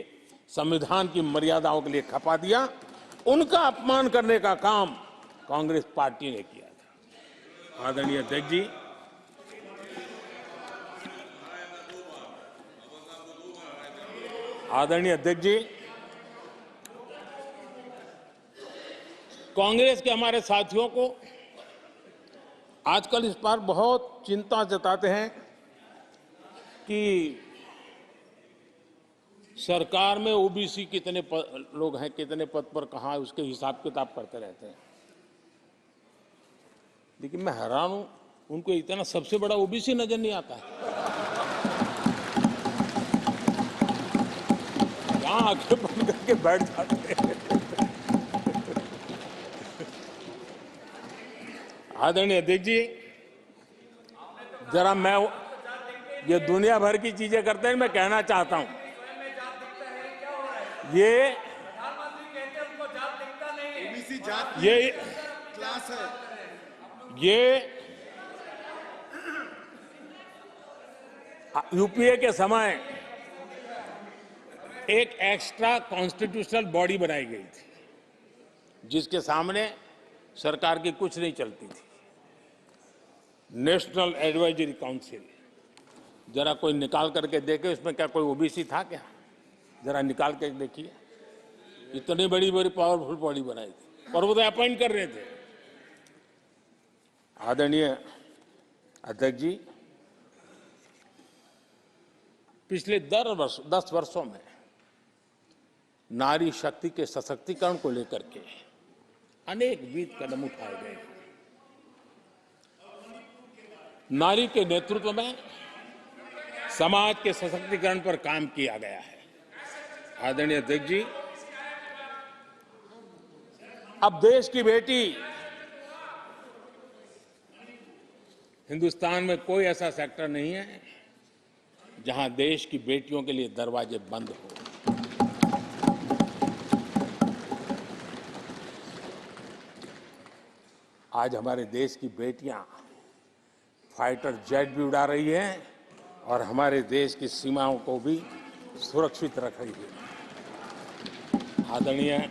संविधान की मर्यादाओं के लिए खपा दिया, उनका अपमान करने का काम कांग्रेस पार्टी ने किया था। आदरणीय अध्यक्ष जी, कांग्रेस के हमारे साथियों को आजकल इस पर बहुत चिंता जताते हैं कि सरकार में ओबीसी कितने लोग हैं, कितने पद पर कहां है, उसके हिसाब किताब करते रहते हैं। लेकिन मैं हैरान हूं, उनको इतना सबसे बड़ा ओबीसी नजर नहीं आता है। यहां आंखें बंद करके बैठ जाते हैं। आदरणीय अध्यक्ष जी, जरा मैं ये दुनिया भर की चीजें करते हैं, मैं कहना चाहता हूं ये क्लास है। ये यूपीए के समय एक एक्स्ट्रा कॉन्स्टिट्यूशनल बॉडी बनाई गई थी जिसके सामने सरकार की कुछ नहीं चलती थी, नेशनल एडवाइजरी काउंसिल। जरा कोई निकाल करके देखे उसमें क्या कोई ओबीसी था क्या? जरा निकाल के देखिए, इतनी बड़ी बड़ी पावरफुल बॉडी बनाई थी और वो तो अपॉइंट कर रहे थे। आदरणीय अध्यक्ष जी, पिछले 10 वर्षों में नारी शक्ति के सशक्तिकरण को लेकर के अनेक विध कदम उठाए गए। नारी के नेतृत्व में समाज के सशक्तिकरण पर काम किया गया है। आदरणीय अध्यक्ष जी, अब देश की बेटी, हिंदुस्तान में कोई ऐसा सेक्टर नहीं है जहां देश की बेटियों के लिए दरवाजे बंद हो। आज हमारे देश की बेटियां फाइटर जेट भी उड़ा रही हैं और हमारे देश की सीमाओं को भी सुरक्षित रख रही है। आदरणीय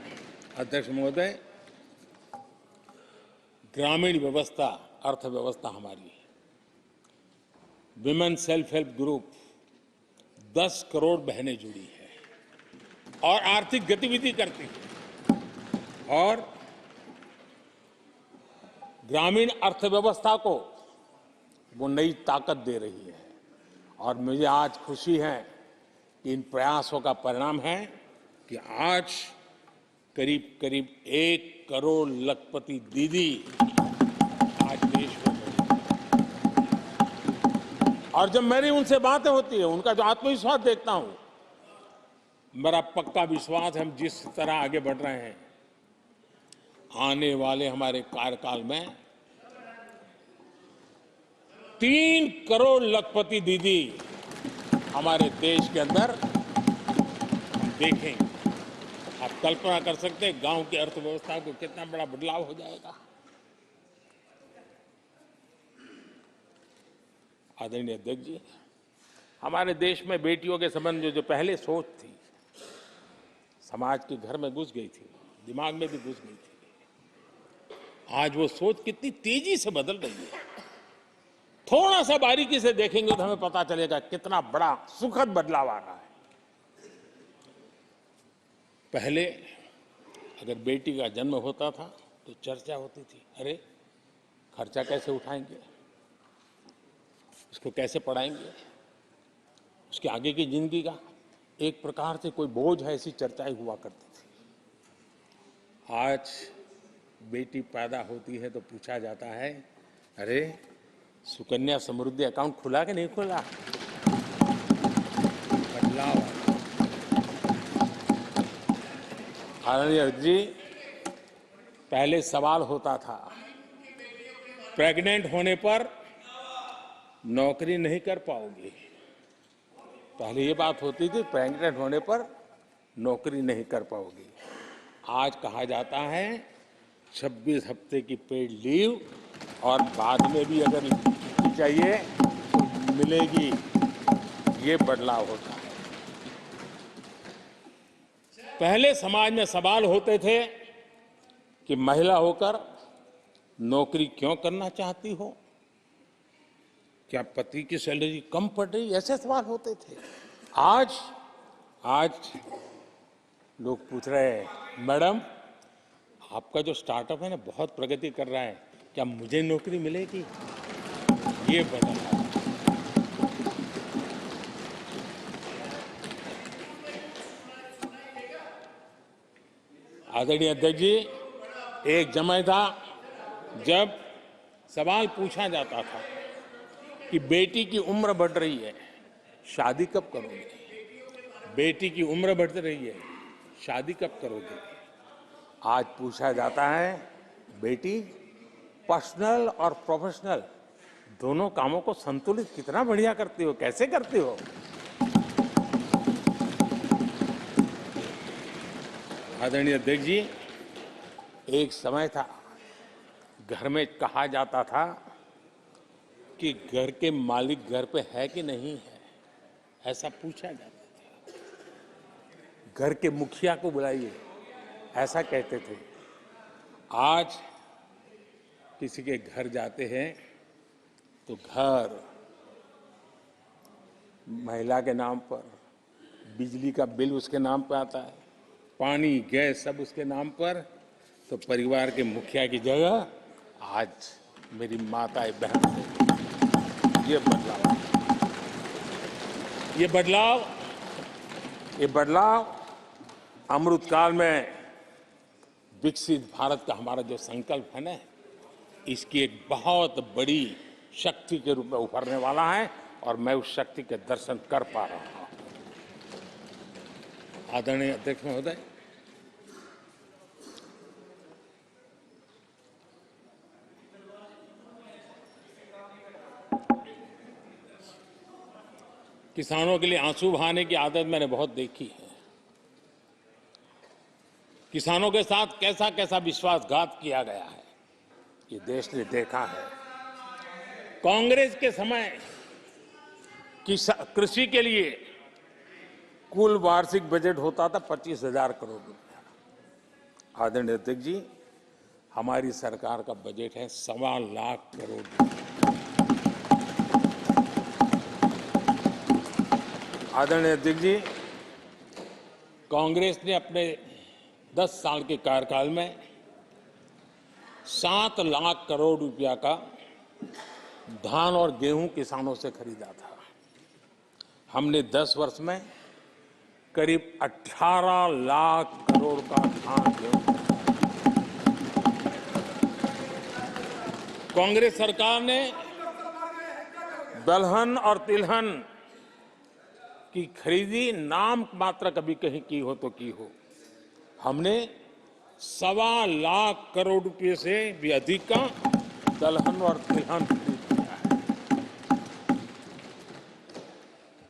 अध्यक्ष महोदय, ग्रामीण व्यवस्था, अर्थव्यवस्था हमारी, women self help group 10 crore बहनें जुड़ी है और आर्थिक गतिविधि करती है और ग्रामीण अर्थव्यवस्था को वो नई ताकत दे रही है। और मुझे आज खुशी है कि इन प्रयासों का परिणाम है कि आज करीब करीब 1 करोड़ लखपति दीदी आज देश में है। और जब मेरी उनसे बातें होती है, उनका जो आत्मविश्वास देखता हूं, मेरा पक्का विश्वास है हम जिस तरह आगे बढ़ रहे हैं, आने वाले हमारे कार्यकाल में 3 करोड़ लखपति दीदी हमारे देश के अंदर देखेंगे। आप कल्पना कर सकते हैं गांव की अर्थव्यवस्था को कितना बड़ा बदलाव हो जाएगा। आदरणीय अध्यक्ष जी, हमारे देश में बेटियों के संबंध में जो पहले सोच थी, समाज के घर में घुस गई थी, दिमाग में भी घुस गई थी, आज वो सोच कितनी तेजी से बदल रही है। थोड़ा सा बारीकी से देखेंगे तो हमें पता चलेगा कितना बड़ा सुखद बदलाव आ रहा है। पहले अगर बेटी का जन्म होता था तो चर्चा होती थी, अरे खर्चा कैसे उठाएंगे, उसको कैसे पढ़ाएंगे, उसके आगे की जिंदगी का एक प्रकार से कोई बोझ है, ऐसी चर्चाएं हुआ करती थी। आज बेटी पैदा होती है तो पूछा जाता है, अरे सुकन्या समृद्धि अकाउंट खुला कि नहीं खुला? बदलाव। आदरणीय जी, पहले सवाल होता था प्रेग्नेंट होने पर नौकरी नहीं कर पाओगे। पहले ये बात होती थी प्रेग्नेंट होने पर नौकरी नहीं कर पाओगे। आज कहा जाता है 26 हफ्ते की पेड लीव और बाद में भी अगर चाहिए तो मिलेगी। ये बदलाव होता है। पहले समाज में सवाल होते थे कि महिला होकर नौकरी क्यों करना चाहती हो, क्या पति की सैलरी कम पड़ रही, ऐसे सवाल होते थे। आज लोग पूछ रहे हैं, मैडम आपका जो स्टार्टअप है ना बहुत प्रगति कर रहा है, क्या मुझे नौकरी मिलेगी? ये बदलाव। आदरणीय अध्यक्ष जी, एक समय था जब सवाल पूछा जाता था कि बेटी की उम्र बढ़ रही है, शादी कब करोगे? बेटी की उम्र बढ़ रही है, शादी कब करोगे? आज पूछा जाता है, बेटी पर्सनल और प्रोफेशनल दोनों कामों को संतुलित कितना बढ़िया करते हो, कैसे करते हो? आदरणीय अध्यक्ष जी, एक समय था घर में कहा जाता था कि घर के मालिक घर पे है कि नहीं है, ऐसा पूछा जाता था। घर के मुखिया को बुलाइए, ऐसा कहते थे। आज किसी के घर जाते हैं तो घर महिला के नाम पर, बिजली का बिल उसके नाम पर आता है, पानी गैस सब उसके नाम पर। तो परिवार के मुखिया की जगह आज मेरी माताएं बहन ये बदलाव अमृतकाल में विकसित भारत का हमारा जो संकल्प है ना, इसकी एक बहुत बड़ी शक्ति के रूप में उभरने वाला है और मैं उस शक्ति के दर्शन कर पा रहा हूं। आदरणीय अध्यक्ष महोदय, किसानों के लिए आंसू बहाने की आदत मैंने बहुत देखी है। किसानों के साथ कैसा कैसा विश्वासघात किया गया है, ये देश ने देखा है। कांग्रेस के समय कृषि के लिए कुल वार्षिक बजट होता था 25,000 करोड़ रुपया। आदरणीय अध्यक्ष जी, हमारी सरकार का बजट है 1.25 लाख करोड़ रुपया। आदरणीय अध्यक्ष जी, कांग्रेस ने अपने 10 साल के कार्यकाल में 7 लाख करोड़ रुपया का धान और गेहूं किसानों से खरीदा था। हमने 10 वर्ष में करीब 18 लाख करोड़ का धान गेहूं। कांग्रेस सरकार ने दलहन और तिलहन की खरीदी नाम मात्र कभी कहीं की हो तो की हो। हमने 1.25 लाख करोड़ रुपए से भी अधिक का दलहन और तिलहन खरीद किया है।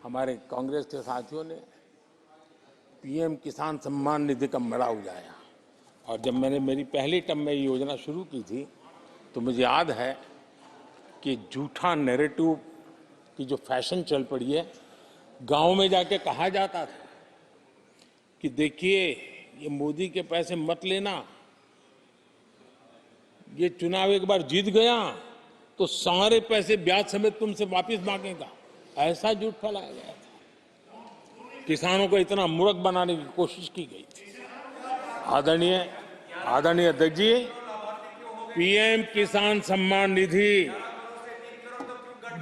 हमारे कांग्रेस के साथियों ने पीएम किसान सम्मान निधि का मड़ा उड़ाया और जब मैंने मेरी पहली टर्म में ये योजना शुरू की थी तो मुझे याद है कि झूठा नैरेटिव की जो फैशन चल पड़ी है, गांव में जाके कहा जाता था कि देखिए ये मोदी के पैसे मत लेना, ये चुनाव एक बार जीत गया तो सारे पैसे ब्याज समेत तुमसे वापस मांगेगा, ऐसा झूठ फैलाया गया था। किसानों को इतना मूर्ख बनाने की कोशिश की गई थी। आदरणीय अध्यक्ष जी, पीएम किसान सम्मान निधि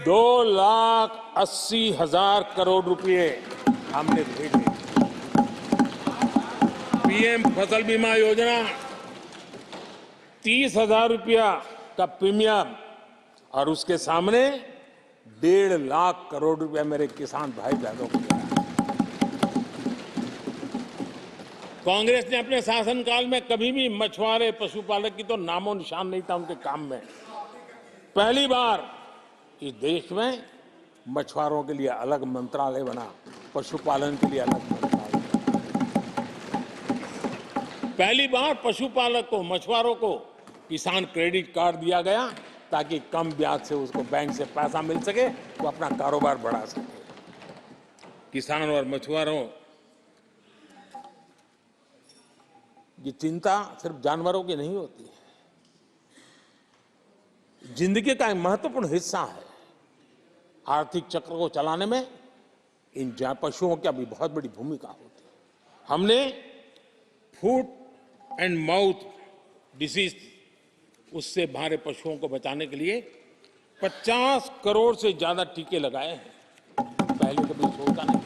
2,80,000 करोड़ रुपए हमने भेजे। पीएम फसल बीमा योजना 30,000 रुपया का प्रीमियम और उसके सामने 1.5 लाख करोड़ रुपया मेरे किसान भाई बहनों को दिया। कांग्रेस ने अपने शासनकाल में कभी भी मछुआरे पशुपालक की तो नामो निशान नहीं था उनके काम में। पहली बार इस देश में मछुआरों के लिए अलग मंत्रालय बना, पशुपालन के लिए अलग मंत्रालय। पहली बार पशुपालक को, मछुआरों को किसान क्रेडिट कार्ड दिया गया ताकि कम ब्याज से उसको बैंक से पैसा मिल सके, वो अपना कारोबार बढ़ा सके। किसान और मछुआरों की चिंता सिर्फ जानवरों की नहीं होती है, जिंदगी का एक महत्वपूर्ण हिस्सा है। आर्थिक चक्र को चलाने में इन पशुओं की भी बहुत बड़ी भूमिका होती है। हमने फुट एंड माउथ डिसीज उससे हमारे पशुओं को बचाने के लिए 50 करोड़ से ज्यादा टीके लगाए हैं, पहले कभी सोचा नहीं।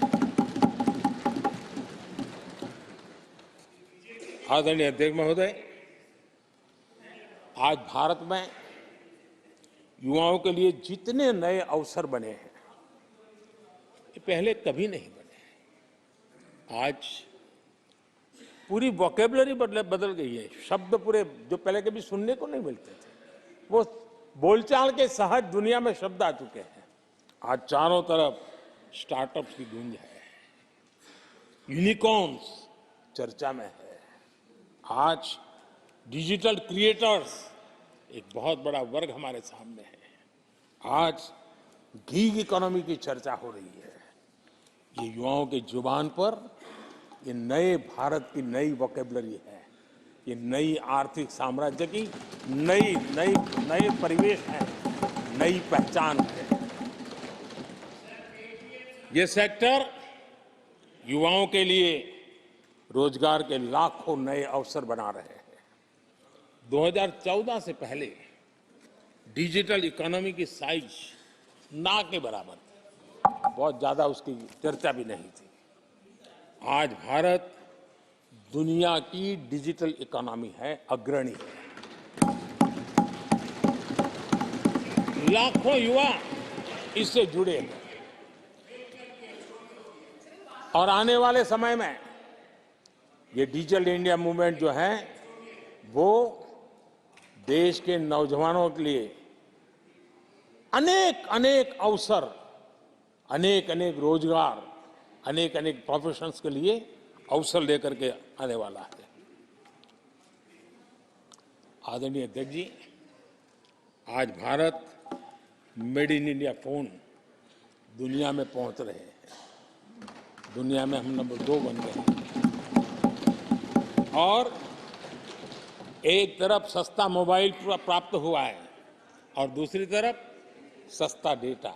आदरणीय अध्यक्ष महोदय, आज भारत में युवाओं के लिए जितने नए अवसर बने हैं ये पहले कभी नहीं बने। आज पूरी वोकेबलरी बदल गई है। शब्द पूरे जो पहले कभी सुनने को नहीं मिलते थे वो बोलचाल के सहज दुनिया में शब्द आ चुके हैं। आज चारों तरफ स्टार्टअप्स की गूंज है, यूनिकॉर्न्स चर्चा में है। आज डिजिटल क्रिएटर्स एक बहुत बड़ा वर्ग हमारे सामने है। आज गीग इकोनॉमी की चर्चा हो रही है। ये युवाओं की जुबान पर ये नए भारत की नई वोकेबलरी है, ये नई आर्थिक साम्राज्य की नई परिवेश है, नई पहचान है। ये सेक्टर युवाओं के लिए रोजगार के लाखों नए अवसर बना रहे हैं। 2014 से पहले डिजिटल इकोनॉमी की साइज ना के बराबर थी, बहुत ज्यादा उसकी चर्चा भी नहीं थी। आज भारत दुनिया की डिजिटल इकोनॉमी है, अग्रणी है। लाखों युवा इससे जुड़े हैं और आने वाले समय में ये डिजिटल इंडिया मूवमेंट जो है वो देश के नौजवानों के लिए अनेक अनेक अवसर, अनेक अनेक रोजगार, अनेक अनेक प्रोफेशंस के लिए अवसर लेकर के आने वाला है। आदरणीय अध्यक्ष जी, आज Bharat made in India phone दुनिया में पहुंच रहे हैं। दुनिया में हम नंबर 2 बन गए हैं। और एक तरफ सस्ता मोबाइल प्राप्त हुआ है और दूसरी तरफ सस्ता डेटा।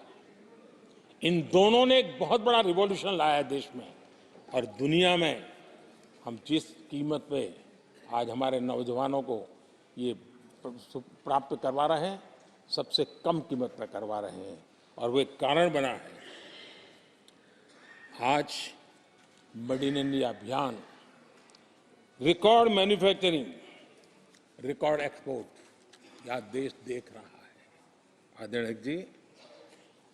इन दोनों ने एक बहुत बड़ा रिवॉल्यूशन लाया है देश में और दुनिया में। हम जिस कीमत पे आज हमारे नौजवानों को ये प्राप्त करवा रहे हैं, सबसे कम कीमत पर करवा रहे हैं और वो एक कारण बना है। आज मेड इन इंडिया अभियान रिकॉर्ड मैन्युफैक्चरिंग, रिकॉर्ड एक्सपोर्ट या देश देख रहा है। आदरणीय जी,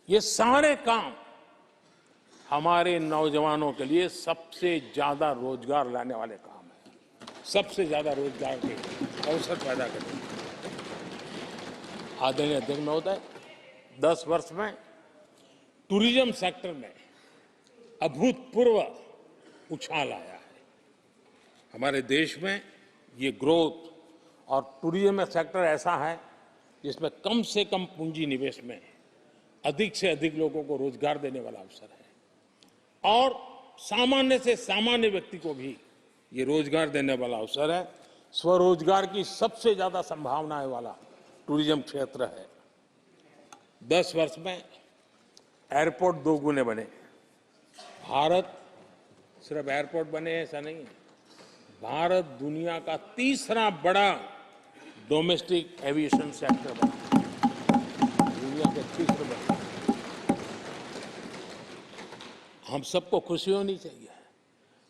ये सारे काम हमारे नौजवानों के लिए सबसे ज्यादा रोजगार लाने वाले काम हैं, सबसे ज्यादा रोजगार के अवसर पैदा करेंगे। आदरणीय अध्यक्ष महोदय, 10 वर्ष में टूरिज्म सेक्टर में अभूतपूर्व उछाल आया है। हमारे देश में ये ग्रोथ और टूरिज्म सेक्टर ऐसा है जिसमें कम से कम पूंजी निवेश में अधिक से अधिक लोगों को रोजगार देने वाला अवसर है और सामान्य से सामान्य व्यक्ति को भी ये रोजगार देने वाला अवसर है। स्वरोजगार की सबसे ज्यादा संभावनाएं वाला टूरिज्म क्षेत्र है। 10 वर्ष में एयरपोर्ट 2 गुने बने। भारत सिर्फ एयरपोर्ट बने ऐसा नहीं है, भारत दुनिया का तीसरा बड़ा डोमेस्टिक एविएशन सेक्टर बना, दुनिया के तीसरे बड़ा। हम सबको खुशी होनी चाहिए।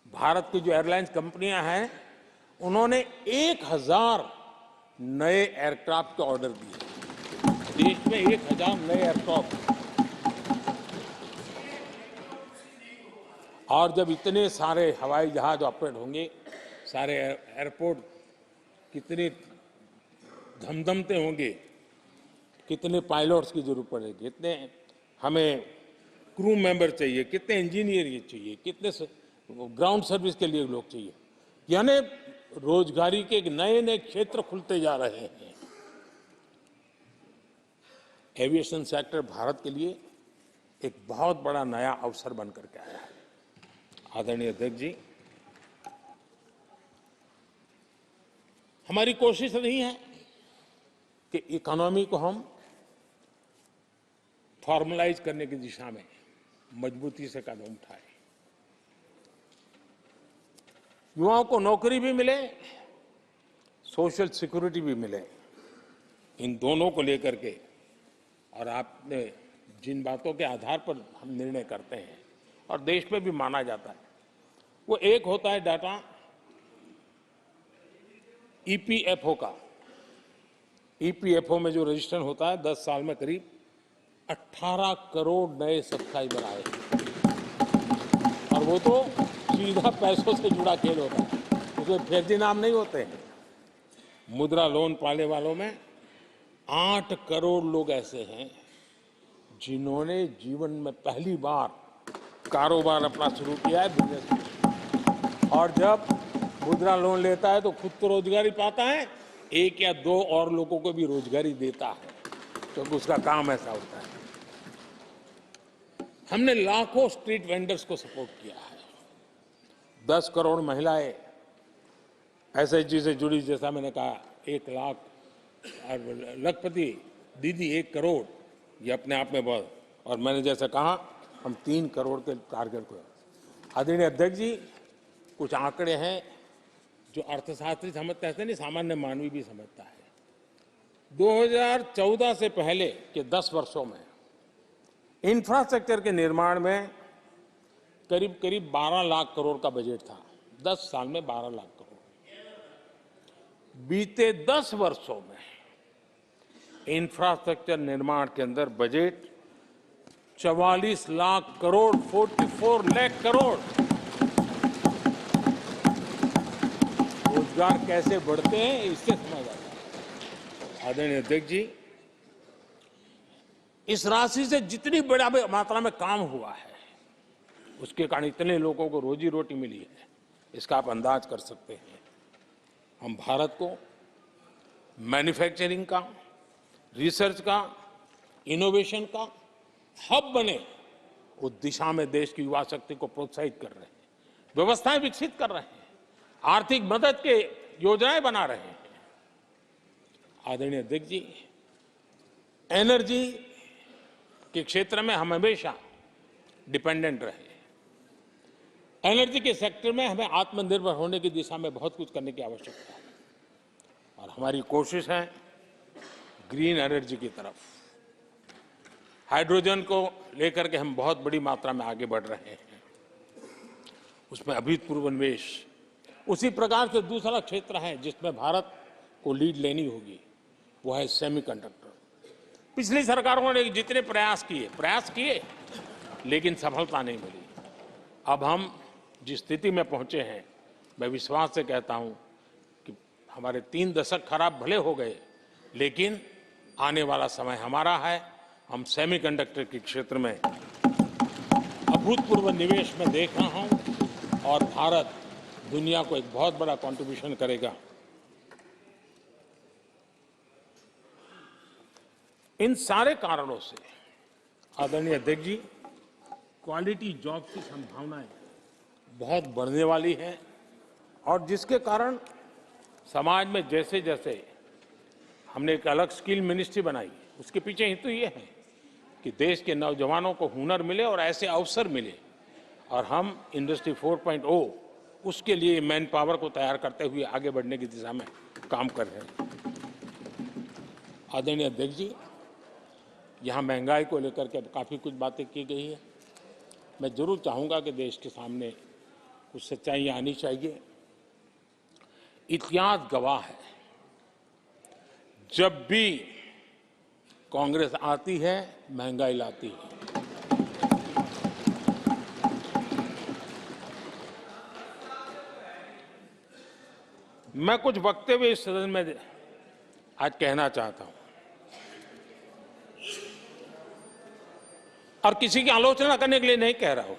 भारत की जो एयरलाइंस कंपनियां हैं उन्होंने 1000 नए एयरक्राफ्ट के ऑर्डर दिए। देश में 1000 नए एयरक्राफ्ट। और जब इतने सारे हवाई जहाज ऑपरेट होंगे, सारे एयरपोर्ट कितने धमधमते होंगे, कितने पायलट्स की जरूरत पड़ेगी, कितने हमें क्रू मेंबर चाहिए, कितने इंजीनियर चाहिए, कितने ग्राउंड सर्विस के लिए लोग चाहिए। यानी रोजगारी के नए नए क्षेत्र खुलते जा रहे हैं। एविएशन सेक्टर भारत के लिए एक बहुत बड़ा नया अवसर बनकर के आया है। आदरणीय अध्यक्ष जी, हमारी कोशिश नहीं है कि इकोनॉमी को हम फॉर्मलाइज करने की दिशा में मजबूती से कदम उठाएं। युवाओं को नौकरी भी मिले, सोशल सिक्योरिटी भी मिले। इन दोनों को लेकर के और आपने जिन बातों के आधार पर हम निर्णय करते हैं और देश में भी माना जाता है, वो एक होता है डाटा ईपीएफओ का। ईपीएफओ में जो रजिस्ट्रेशन होता है, 10 साल में करीब 18 करोड़ नए सब्सक्राइबर आए और वो तो सीधा पैसों से जुड़ा खेल होता है, उसमें फर्जी नाम नहीं होते हैं। मुद्रा लोन पाने वालों में 8 करोड़ लोग ऐसे हैं जिन्होंने जीवन में पहली बार कारोबार अपना शुरू किया है, बिजनेस। और जब मुद्रा लोन लेता है तो खुद तो रोजगारी पाता है, 1 या 2 और लोगों को भी रोजगारी देता है, क्योंकि उसका काम ऐसा होता है। हमने लाखों स्ट्रीट वेंडर्स को सपोर्ट किया है। 10 करोड़ महिलाएं एसएचजी से जुड़ी, जैसा मैंने कहा, 1 लाख और लखपति दीदी 1 करोड़, ये अपने आप में बहुत। और मैंने जैसे कहा, हम 3 करोड़ के टारगेट को। आदरणीय अध्यक्ष जी, कुछ आंकड़े हैं जो अर्थशास्त्री समझते हैं, नहीं सामान्य मानवी भी समझता है। 2014 से पहले के 10 वर्षों में इंफ्रास्ट्रक्चर के निर्माण में करीब करीब 12 लाख करोड़ का बजट था। 10 साल में 12 लाख करोड़। बीते 10 वर्षों में इंफ्रास्ट्रक्चर निर्माण के अंदर बजट 44 लाख करोड़, 44 लाख करोड़। रोजगार कैसे बढ़ते हैं इससे समझ आता है। आदरणीय अध्यक्ष जी, इस राशि से जितनी बड़ा मात्रा में काम हुआ है, उसके कारण इतने लोगों को रोजी रोटी मिली है, इसका आप अंदाज कर सकते हैं। हम भारत को मैन्युफैक्चरिंग का, रिसर्च का, इनोवेशन का हब बने, उस दिशा में देश की युवा शक्ति को प्रोत्साहित कर रहे हैं, व्यवस्थाएं विकसित कर रहे हैं, आर्थिक मदद के योजनाएं बना रहे हैं। आदरणीय अध्यक्ष जी, एनर्जी के क्षेत्र में हम हमेशा डिपेंडेंट रहे। एनर्जी के सेक्टर में हमें आत्मनिर्भर होने की दिशा में बहुत कुछ करने की आवश्यकता है, और हमारी कोशिश है ग्रीन एनर्जी की तरफ। हाइड्रोजन को लेकर के हम बहुत बड़ी मात्रा में आगे बढ़ रहे हैं, उसमें अभूतपूर्व निवेश। उसी प्रकार से दूसरा क्षेत्र है जिसमें भारत को लीड लेनी होगी, वो है सेमीकंडक्टर। पिछली सरकारों ने जितने प्रयास किए, लेकिन सफलता नहीं मिली। अब हम जिस स्थिति में पहुंचे हैं, मैं विश्वास से कहता हूं कि हमारे 3 दशक खराब भले हो गए, लेकिन आने वाला समय हमारा है। हम सेमीकंडक्टर के क्षेत्र में अभूतपूर्व निवेश में देख रहा हूं, और भारत दुनिया को एक बहुत बड़ा कंट्रीब्यूशन करेगा। इन सारे कारणों से आदरणीय अध्यक्ष जी, क्वालिटी जॉब की संभावनाएं बहुत बढ़ने वाली है, और जिसके कारण समाज में जैसे जैसे हमने एक अलग स्किल मिनिस्ट्री बनाई, उसके पीछे हेतु ये है कि देश के नौजवानों को हुनर मिले और ऐसे अवसर मिले, और हम इंडस्ट्री 4.0 उसके लिए मैन पावर को तैयार करते हुए आगे बढ़ने की दिशा में काम कर रहे हैं। आदरणीय अध्यक्ष जी, यहाँ महंगाई को लेकर के काफ़ी कुछ बातें की गई है। मैं जरूर चाहूँगा कि देश के सामने कुछ सच्चाइयाँ आनी चाहिए। इतिहास गवाह है, जब भी कांग्रेस आती है, महंगाई लाती है। मैं कुछ वक्तव्य इस सदन में आज कहना चाहता हूं, और किसी की आलोचना करने के लिए नहीं कह रहा हूं,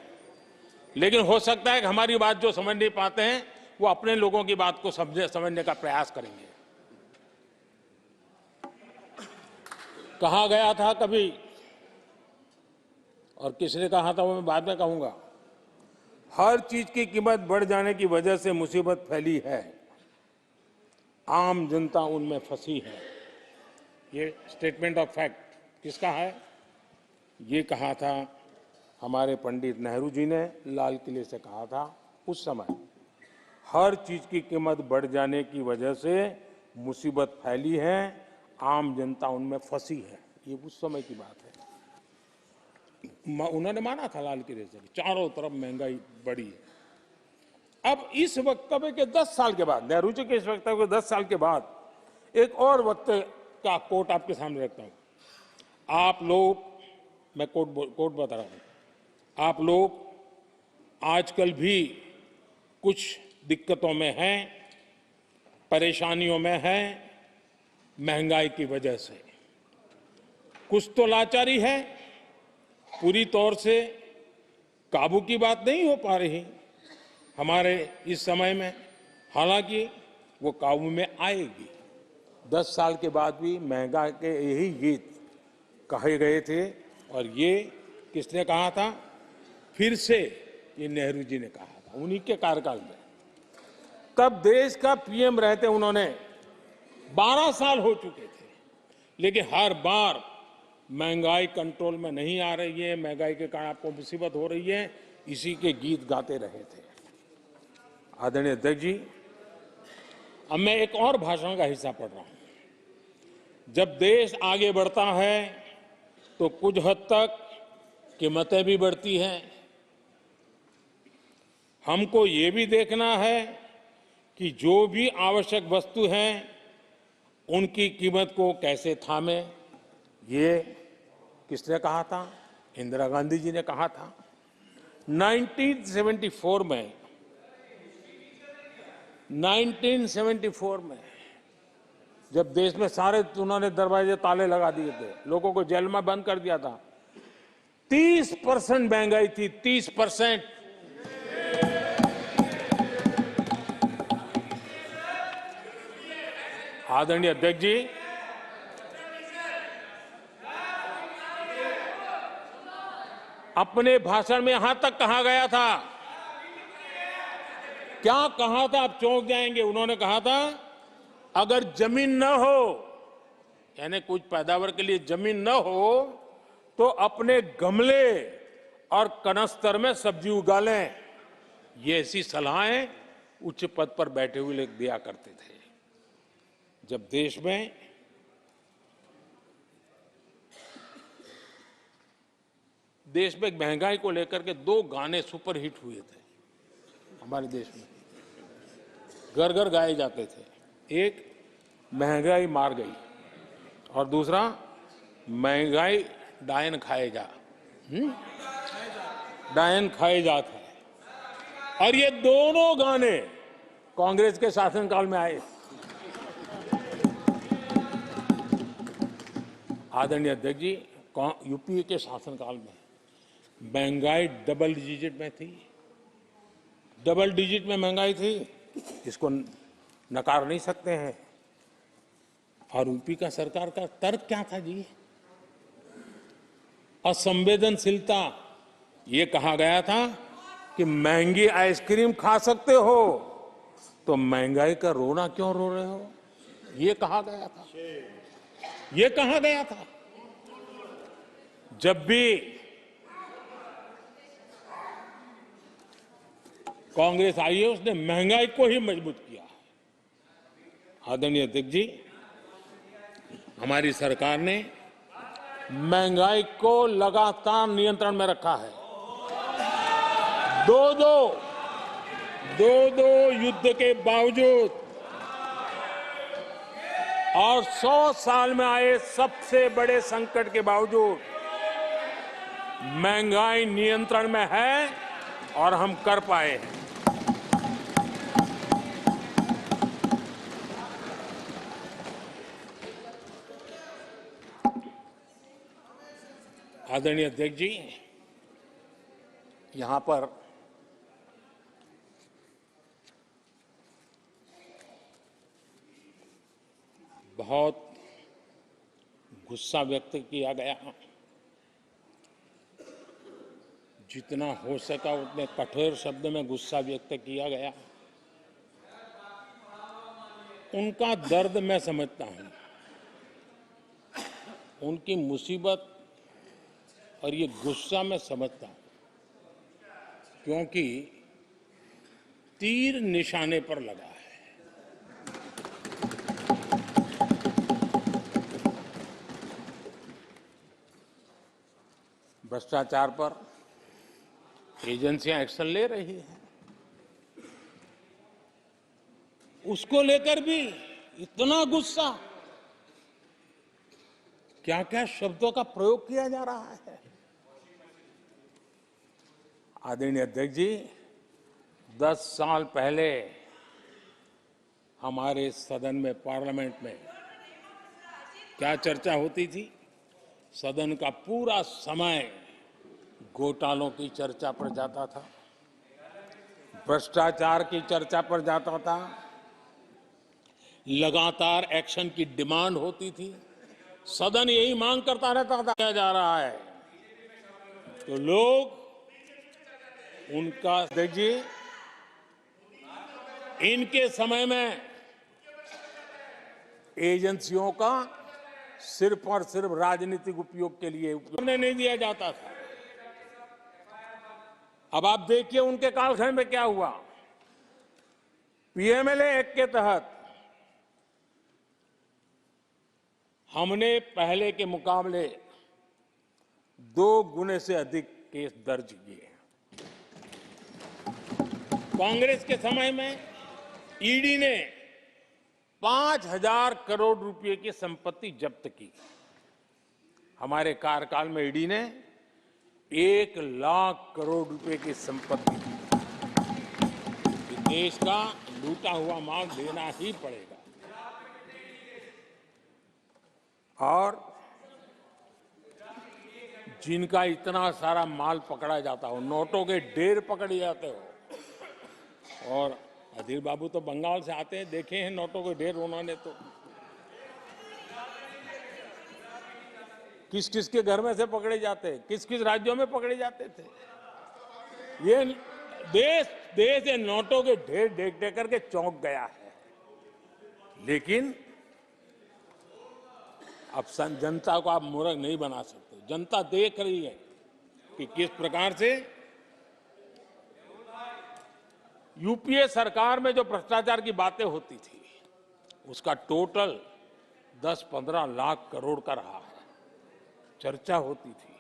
लेकिन हो सकता है कि हमारी बात जो समझ नहीं पाते हैं, वो अपने लोगों की बात को समझने का प्रयास करेंगे। कहा गया था कभी, और किसने कहा था वो मैं बाद में कहूंगा, हर चीज की कीमत बढ़ जाने की वजह से मुसीबत फैली है, आम जनता उनमें फंसी है। ये स्टेटमेंट ऑफ फैक्ट किसका है? ये कहा था हमारे पंडित नेहरू जी ने, लाल किले से कहा था उस समय। हर चीज की कीमत बढ़ जाने की वजह से मुसीबत फैली है, आम जनता उनमें फंसी है। ये उस समय की बात है। उन्होंने माना था लाल किले से, चारों तरफ महंगाई बढ़ी है। अब इस वक्तव्य के 10 साल के बाद, नेहरू जी के इस वक्तव्य के 10 साल के बाद, एक और वक्तव्य का कोट आपके सामने रखता हूं। आप लोग, मैं कोट बता रहा हूं, आप लोग आजकल भी कुछ दिक्कतों में हैं, परेशानियों में हैं, महंगाई की वजह से। कुछ तो लाचारी है, पूरी तौर से काबू की बात नहीं हो पा रही हमारे इस समय में। हालांकि वो काबू में आएगी। 10 साल के बाद भी महंगाई के यही गीत कहे गए थे, और ये किसने कहा था? फिर से ये नेहरू जी ने कहा था, उन्हीं के कार्यकाल में। तब देश का पीएम रहते उन्होंने 12 साल हो चुके थे, लेकिन हर बार महंगाई कंट्रोल में नहीं आ रही है, महंगाई के कारण आपको मुसीबत हो रही है, इसी के गीत गाते रहे थे। आदरणीय अध्यक्ष जी, अब मैं एक और भाषण का हिस्सा पढ़ रहा हूं। जब देश आगे बढ़ता है तो कुछ हद तक कीमतें भी बढ़ती हैं। हमको ये भी देखना है कि जो भी आवश्यक वस्तु हैं उनकी कीमत को कैसे थामे। ये किसने कहा था? इंदिरा गांधी जी ने कहा था। 1974 में जब देश में सारे उन्होंने दरवाजे ताले लगा दिए थे, लोगों को जेल में बंद कर दिया था, 30% महंगाई थी, 30%। आदरणीय अध्यक्ष जी, अपने भाषण में यहां तक कहा गया था, क्या कहा था? आप चौंक जाएंगे। उन्होंने कहा था, अगर जमीन न हो, यानी कुछ पैदावार के लिए जमीन न हो, तो अपने गमले और कनस्तर में सब्जी उगा लें। ये ऐसी सलाहें उच्च पद पर बैठे हुए लोग दिया करते थे। जब देश में महंगाई को लेकर के 2 गाने सुपर हिट हुए थे हमारे देश में, घर घर गाए जाते थे। एक महंगाई मार गई और दूसरा महंगाई डायन खाए जा, डायन खाए जात है। और ये दोनों गाने कांग्रेस के शासनकाल में आए। आदरणीय अध्यक्ष जी, यूपीए के शासनकाल में महंगाई डबल डिजिट में थी, डबल डिजिट में महंगाई थी, इसको नकार नहीं सकते हैं। और यूपी का सरकार का तर्क क्या था जी? असंवेदनशीलता। ये कहा गया था कि महंगी आइसक्रीम खा सकते हो तो महंगाई का रोना क्यों रो रहे हो, ये कहा गया था। ये कहा गया था। जब भी कांग्रेस आई है, उसने महंगाई को ही मजबूत किया। आदरणीय अध्यक्ष जी, हमारी सरकार ने महंगाई को लगातार नियंत्रण में रखा है। दो युद्ध के बावजूद और 100 साल में आए सबसे बड़े संकट के बावजूद महंगाई नियंत्रण में है और हम कर पाए हैं। आदरणीय अध्यक्ष जी, यहां पर बहुत गुस्सा व्यक्त किया गया। जितना हो सका उतने कठोर शब्द में गुस्सा व्यक्त किया गया। उनका दर्द मैं समझता हूं, उनकी मुसीबत और ये गुस्सा मैं समझता हूं, क्योंकि तीर निशाने पर लगा है। भ्रष्टाचार पर एजेंसियां एक्शन ले रही हैं, उसको लेकर भी इतना गुस्सा, क्या क्या शब्दों का प्रयोग किया जा रहा है। आदरणीय अध्यक्ष जी, 10 साल पहले हमारे सदन में, पार्लियामेंट में क्या चर्चा होती थी? सदन का पूरा समय घोटालों की चर्चा पर जाता था, भ्रष्टाचार की चर्चा पर जाता था, लगातार एक्शन की डिमांड होती थी। सदन यही मांग करता रहता था, क्या जा रहा है, तो लोग उनका देखिए, इनके समय में एजेंसियों का सिर्फ और सिर्फ राजनीतिक उपयोग के लिए उपयोग नहीं दिया जाता था। अब आप देखिए उनके कालखंड में क्या हुआ। पीएमएलए एक्ट के तहत हमने पहले के मुकाबले 2 गुने से अधिक केस दर्ज किए। कांग्रेस के समय में ईडी ने 5,000 करोड़ रुपए की संपत्ति जब्त की। हमारे कार्यकाल में ईडी ने 1 लाख करोड़ रुपए की संपत्ति की। देश का लूटा हुआ माल देना ही पड़ेगा। और जिनका इतना सारा माल पकड़ा जाता हो, नोटों के ढेर पकड़े जाते हो, और अधीर बाबू तो बंगाल से आते हैं, देखे हैं नोटों के ढेर उन्होंने तो किस किस के घर में से पकड़े जाते, किस किस राज्यों में पकड़े जाते थे। ये देश ये नोटों के ढेर देख देख करके चौंक गया है। लेकिन अब जनता को आप मूर्ख नहीं बना सकते। जनता देख रही है कि किस प्रकार से यूपीए सरकार में जो भ्रष्टाचार की बातें होती थी, उसका टोटल 10-15 लाख करोड़ का रहा है। चर्चा होती थी।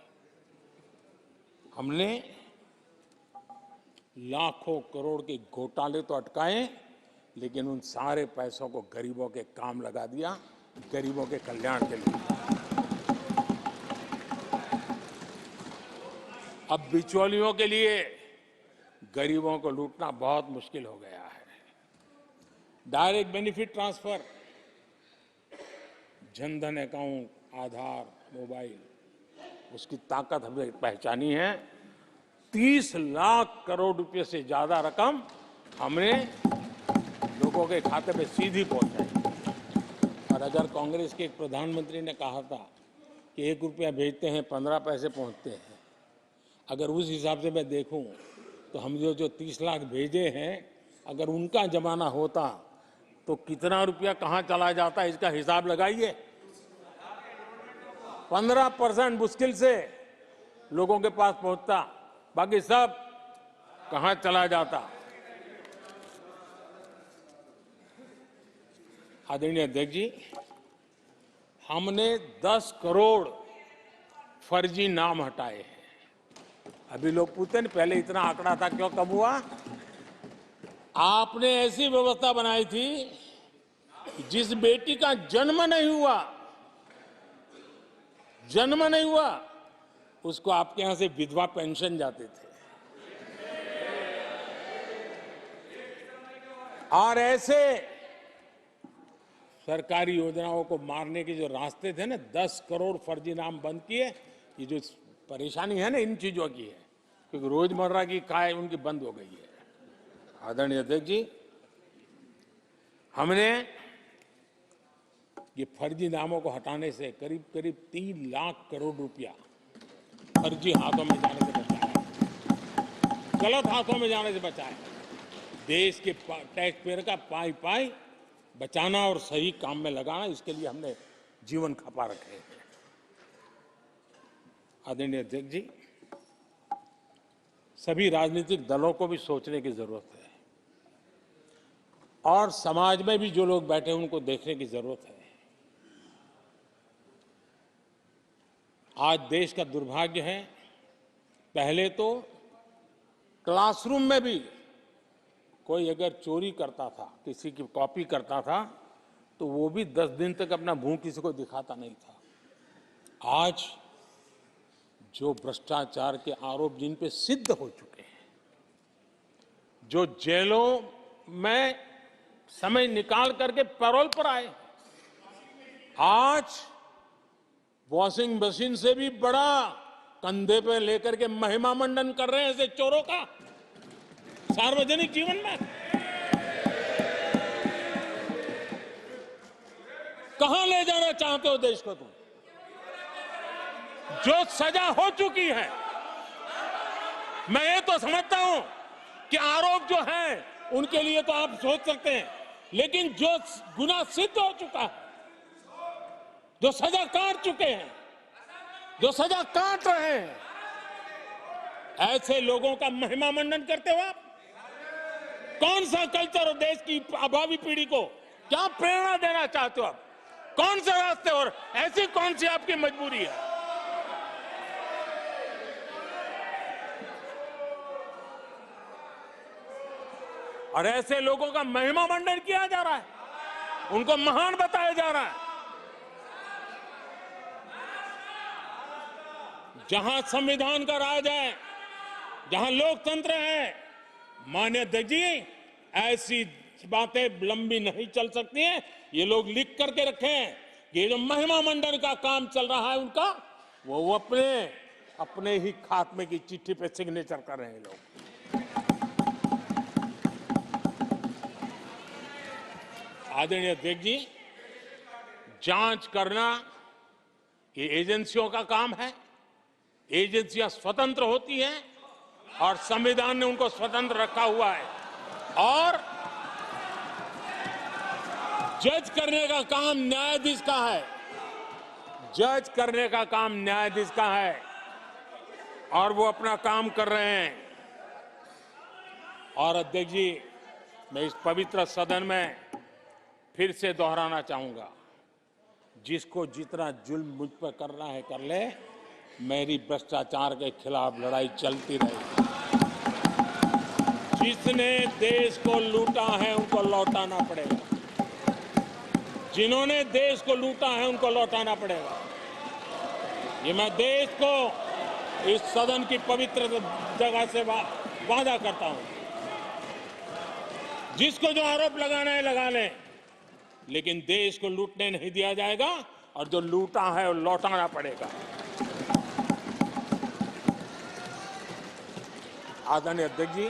हमने लाखों करोड़ के घोटाले तो अटकाए, लेकिन उन सारे पैसों को गरीबों के काम लगा दिया, गरीबों के कल्याण के लिए। अब बिचौलियों के लिए गरीबों को लूटना बहुत मुश्किल हो गया है। Direct benefit transfer, Jan Dhan account, Aadhaar, mobile, उसकी ताकत हमने पहचानी है। 30 लाख करोड़ रुपए से ज्यादा रकम हमने लोगों के खाते में सीधी पहुंचाई। और अगर कांग्रेस के एक प्रधानमंत्री ने कहा था कि 1 रुपया भेजते हैं 15 पैसे पहुंचते हैं, अगर उस हिसाब से मैं देखूं तो हम जो 30 लाख भेजे हैं, अगर उनका जमाना होता तो कितना रुपया कहां चला जाता, इसका हिसाब लगाइए। 15% मुश्किल से लोगों के पास पहुंचता, बाकी सब कहां चला जाता। आदरणीय अध्यक्ष जी, हमने 10 करोड़ फर्जी नाम हटाए हैं। अभी लोग पूछते हैं पहले इतना आंकड़ा था, क्यों कम हुआ? आपने ऐसी व्यवस्था बनाई थी कि जिस बेटी का जन्म नहीं हुआ उसको आपके यहां से विधवा पेंशन जाते थे। और ऐसे सरकारी योजनाओं को मारने के जो रास्ते थे ना, 10 करोड़ फर्जी नाम बंद किए। ये जो परेशानी है ना इन चीजों की है, क्योंकि रोजमर्रा की काय उनकी बंद हो गई है। आदरणीय अध्यक्ष जी, हमने ये फर्जी नामों को हटाने से करीब करीब 3 लाख करोड़ रुपया फर्जी हाथों में जाने से बचाया, गलत हाथों में जाने से बचाया। देश के टैक्स पेयर का पाई पाई बचाना और सही काम में लगाना, इसके लिए हमने जीवन खपा रखे हैं। आदरणीय अध्यक्ष जी, सभी राजनीतिक दलों को भी सोचने की जरूरत है, और समाज में भी जो लोग बैठे हैं उनको देखने की जरूरत है। आज देश का दुर्भाग्य है, पहले तो क्लासरूम में भी कोई अगर चोरी करता था, किसी की कॉपी करता था, तो वो भी 10 दिन तक अपना मुंह किसी को दिखाता नहीं था। आज जो भ्रष्टाचार के आरोप जिन पे सिद्ध हो चुके हैं, जो जेलों में समय निकाल करके पैरोल पर आए, आज वॉशिंग मशीन से भी बड़ा कंधे पे लेकर के महिमा मंडन कर रहे हैं ऐसे चोरों का सार्वजनिक जीवन में। कहां ले जाना चाहते हो देश को तुम? जो सजा हो चुकी है, मैं ये तो समझता हूं कि आरोप जो है उनके लिए तो आप सोच सकते हैं, लेकिन जो गुनाह सिद्ध हो चुका है, जो सजा काट चुके हैं, जो सजा काट रहे हैं, ऐसे लोगों का महिमा मंडन करते हो आप? कौन सा कल्चर और देश की भावी पीढ़ी को क्या प्रेरणा देना चाहते हो आप? कौन से रास्ते और ऐसी कौन सी आपकी मजबूरी है? और ऐसे लोगों का महिमा मंडन किया जा रहा है, उनको महान बताया जा रहा है। जहां संविधान का राज है, जहां लोकतंत्र है, माननीय अध्यक्ष जी, ऐसी बातें लंबी नहीं चल सकती हैं। ये लोग लिख करके रखे हैं कि ये जो महिमा मंडन का काम चल रहा है उनका, वो अपने ही खात्मे की चिट्ठी पे सिग्नेचर कर रहे हैं लोग। आदरणीय अध्यक्ष जी, जांच करना ये एजेंसियों का काम है। एजेंसियां स्वतंत्र होती हैं और संविधान ने उनको स्वतंत्र रखा हुआ है, और जज करने का काम न्यायाधीश का है। जज करने का काम न्यायाधीश का है और वो अपना काम कर रहे हैं। और अध्यक्ष जी, मैं इस पवित्र सदन में फिर से दोहराना चाहूंगा, जिसको जितना जुल्म मुझ पर करना है कर ले, मेरी भ्रष्टाचार के खिलाफ लड़ाई चलती रहेगी। जिसने देश को लूटा है उनको लौटाना पड़ेगा। जिन्होंने देश को लूटा है उनको लौटाना पड़ेगा। ये मैं देश को इस सदन की पवित्र जगह से वादा करता हूं। जिसको जो आरोप लगाना है लगा लें, लेकिन देश को लूटने नहीं दिया जाएगा, और जो लूटा है वो लौटाना पड़ेगा। आदरणीय अध्यक्ष जी,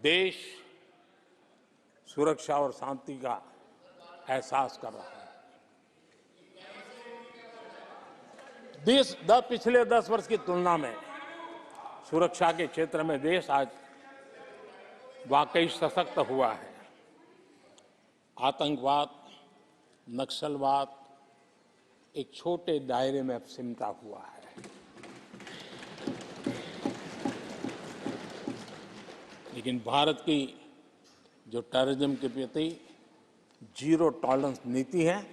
देश सुरक्षा और शांति का एहसास कर रहा है। पिछले 10 वर्ष की तुलना में सुरक्षा के क्षेत्र में देश आज वाकई सशक्त हुआ है। आतंकवाद, नक्सलवाद एक छोटे दायरे में अब सिमटा हुआ है। लेकिन भारत की जो टेररिज्म के प्रति जीरो टॉलरेंस नीति है,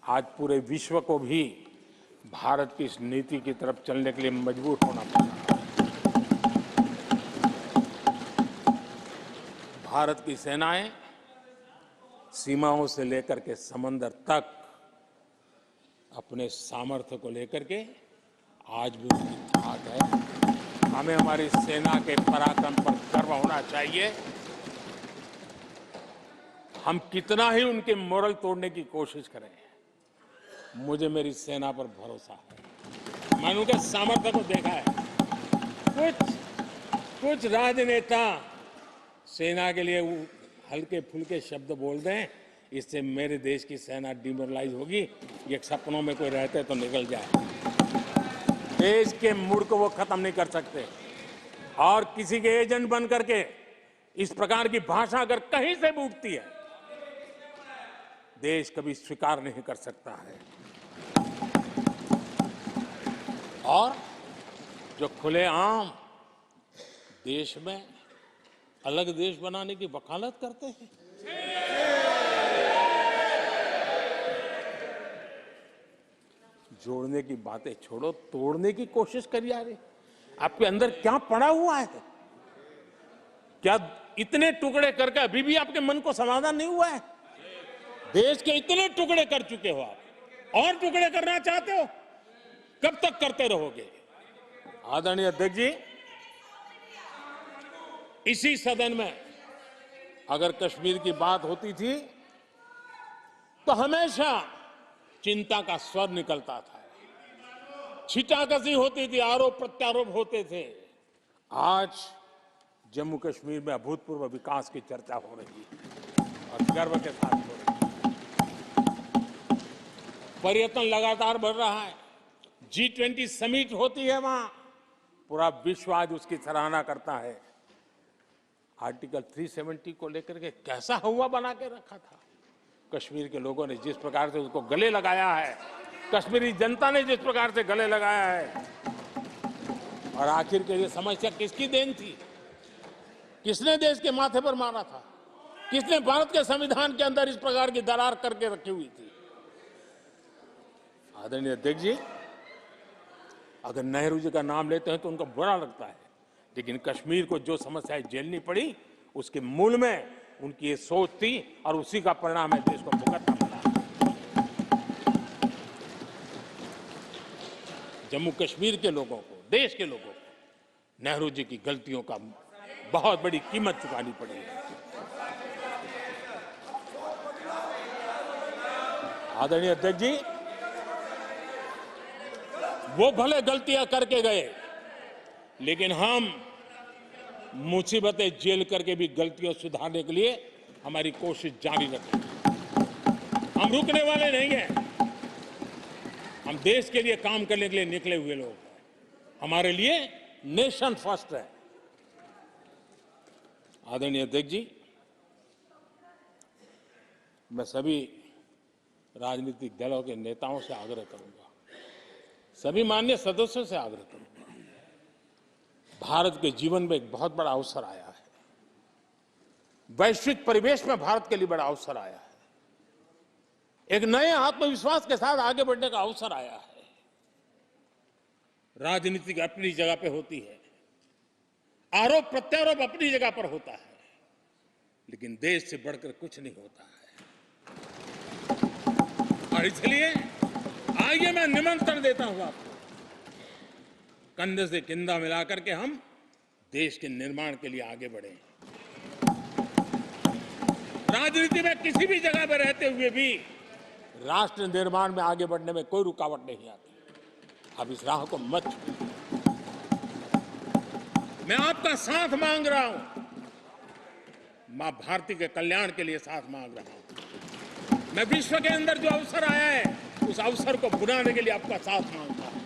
आज पूरे विश्व को भी भारत की इस नीति की तरफ चलने के लिए मजबूर होना पड़ा। भारत की सेनाएं सीमाओं से लेकर के समंदर तक अपने सामर्थ्य को लेकर के आज भी उसकी थाक है। हमें हमारी सेना के पराक्रम पर गर्व होना चाहिए। हम कितना ही उनके मोरल तोड़ने की कोशिश करें, मुझे मेरी सेना पर भरोसा है। मैंने उनके सामर्थ्य को देखा है। कुछ राजनेता सेना के लिए हल्के फुल्के शब्द बोल दें, इससे मेरे देश की सेना डिमोरलाइज होगी। ये सपनों में कोई रहते तो निकल जाए। देश के मूड को वो खत्म नहीं कर सकते, और किसी के एजेंट बन करके इस प्रकार की भाषा अगर कहीं से भी उठती है, देश कभी स्वीकार नहीं कर सकता है। और जो खुलेआम देश में अलग देश बनाने की वकालत करते हैं, जोड़ने की बातें छोड़ो, तोड़ने की कोशिश करिए। यार, आपके अंदर क्या पड़ा हुआ है? क्या इतने टुकड़े करके अभी भी आपके मन को समाधान नहीं हुआ है? देश के इतने टुकड़े कर चुके हो आप, और टुकड़े करना चाहते हो? कब तक करते रहोगे? आदरणीय अध्यक्ष जी, इसी सदन में अगर कश्मीर की बात होती थी तो हमेशा चिंता का स्वर निकलता था, छिटाकशी होती थी, आरोप प्रत्यारोप होते थे। आज जम्मू कश्मीर में अभूतपूर्व विकास की चर्चा हो रही है और गर्व के साथ हो रही है। पर्यटन लगातार बढ़ रहा है, G20 समिट होती है वहां, पूरा विश्व आज उसकी सराहना करता है। आर्टिकल 370 को लेकर के कैसा हुआ बना के रखा था, कश्मीर के लोगों ने जिस प्रकार से उसको गले लगाया है, कश्मीरी जनता ने जिस प्रकार से गले लगाया है, और आखिर के ये समस्या किसकी देन थी? किसने देश के माथे पर मारा था? किसने भारत के संविधान के अंदर इस प्रकार की दरार करके रखी हुई थी? आदरणीय अध्यक्ष जी, अगर नेहरू जी का नाम लेते हैं तो उनको बुरा लगता है, लेकिन कश्मीर को जो समस्याएं झेलनी पड़ी उसके मूल में उनकी ये सोच थी और उसी का परिणाम है देश को भुगतना पड़ा। जम्मू कश्मीर के लोगों को, देश के लोगों को नेहरू जी की गलतियों का बहुत बड़ी कीमत चुकानी पड़ी है। आदरणीय अध्यक्ष जी, वो भले गलतियां करके गए, लेकिन हम मुसीबतें झेल करके भी गलतियों सुधारने के लिए हमारी कोशिश जारी रखेंगे। हम रुकने वाले नहीं हैं। हम देश के लिए काम करने के लिए निकले हुए लोग हैं। हमारे लिए नेशन फर्स्ट है। आदरणीय अध्यक्ष जी, मैं सभी राजनीतिक दलों के नेताओं से आग्रह करूंगा, सभी माननीय सदस्यों से आग्रह करूंगा, भारत के जीवन में एक बहुत बड़ा अवसर आया है। वैश्विक परिवेश में भारत के लिए बड़ा अवसर आया है। एक नए आत्मविश्वास के साथ आगे बढ़ने का अवसर आया है। राजनीति अपनी जगह पे होती है, आरोप प्रत्यारोप अपनी जगह पर होता है, लेकिन देश से बढ़कर कुछ नहीं होता है। और इसलिए आइए मैं निमंत्रण देता हूं आपको, कंधे से कंधा मिलाकर के हम देश के निर्माण के लिए आगे बढ़े। राजनीति में किसी भी जगह पर रहते हुए भी राष्ट्र निर्माण में आगे बढ़ने में कोई रुकावट नहीं आती। अब इस राह को मत छोड़िए। मैं आपका साथ मांग रहा हूं, मां भारती के कल्याण के लिए साथ मांग रहा हूं। मैं विश्व के अंदर जो अवसर आया है उस अवसर को बुलाने के लिए आपका साथ मांगता हूं।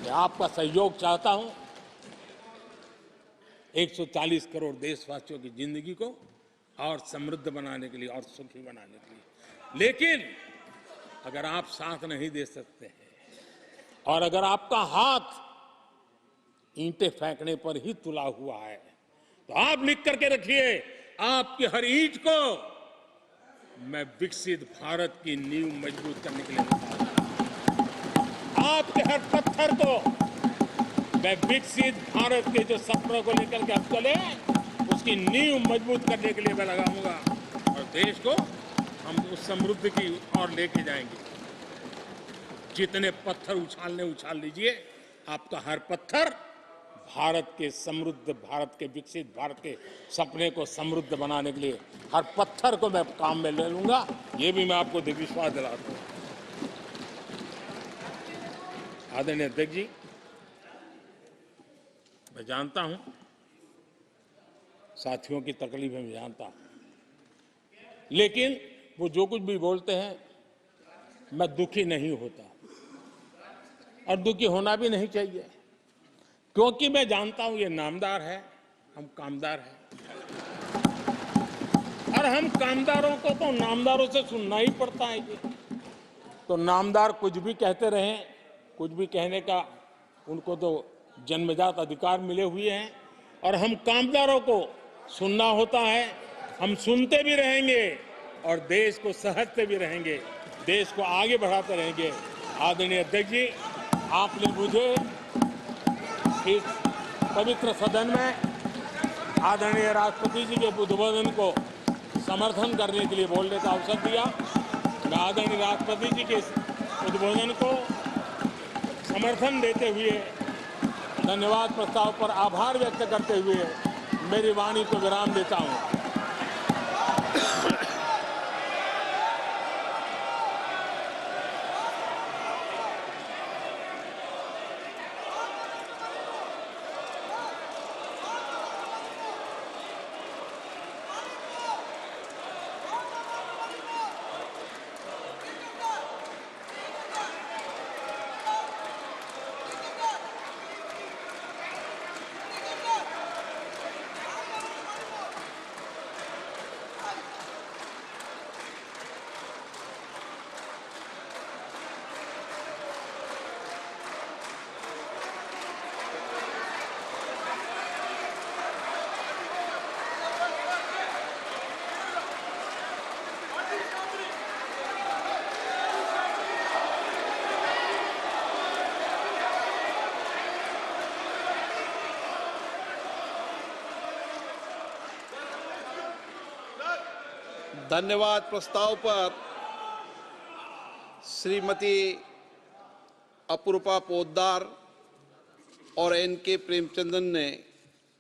मैं आपका सहयोग चाहता हूं 140 करोड़ देशवासियों की जिंदगी को और समृद्ध बनाने के लिए और सुखी बनाने के लिए। लेकिन अगर आप साथ नहीं दे सकते हैं और अगर आपका हाथ ईंटें फेंकने पर ही तुला हुआ है, तो आप लिख करके रखिए, आपकी हर ईंट को मैं विकसित भारत की नींव मजबूत करने के लिए निकालूंगा। आपके हर पत्थर को मैं विकसित भारत के जो सपनों को लेकर के अब चले उसकी नींव मजबूत करने के लिए मैं लगाऊंगा और देश को हम उस समृद्धि की ओर लेके जाएंगे। जितने पत्थर उछालने उछाल लीजिए, आपका हर पत्थर भारत के समृद्ध, भारत के विकसित भारत के सपने को समृद्ध बनाने के लिए हर पत्थर को मैं काम में ले लूंगा। ये भी मैं आपको विश्वास दिलाता हूं। आदरणीय अध्यक्ष जी, मैं जानता हूं साथियों की तकलीफें मैं जानता हूं, लेकिन वो जो कुछ भी बोलते हैं मैं दुखी नहीं होता और दुखी होना भी नहीं चाहिए, क्योंकि मैं जानता हूं ये नामदार है, हम कामदार हैं। और हम कामदारों को तो नामदारों से सुनना ही पड़ता है जी। तो नामदार कुछ भी कहते रहें, कुछ भी कहने का उनको तो जन्मजात अधिकार मिले हुए हैं, और हम कामदारों को सुनना होता है। हम सुनते भी रहेंगे और देश को सहजते भी रहेंगे, देश को आगे बढ़ाते रहेंगे। आदरणीय अध्यक्ष जी, आपने मुझे इस पवित्र सदन में आदरणीय राष्ट्रपति जी के उद्बोधन को समर्थन करने के लिए बोलने का अवसर दिया। मैं आदरणीय राष्ट्रपति जी के उद्बोधन को समर्थन देते हुए धन्यवाद प्रस्ताव पर आभार व्यक्त करते हुए मेरी वाणी को विराम देता हूं। धन्यवाद। प्रस्ताव पर श्रीमती अपूर्वा पोद्दार और एन.के. प्रेमचंद्रन ने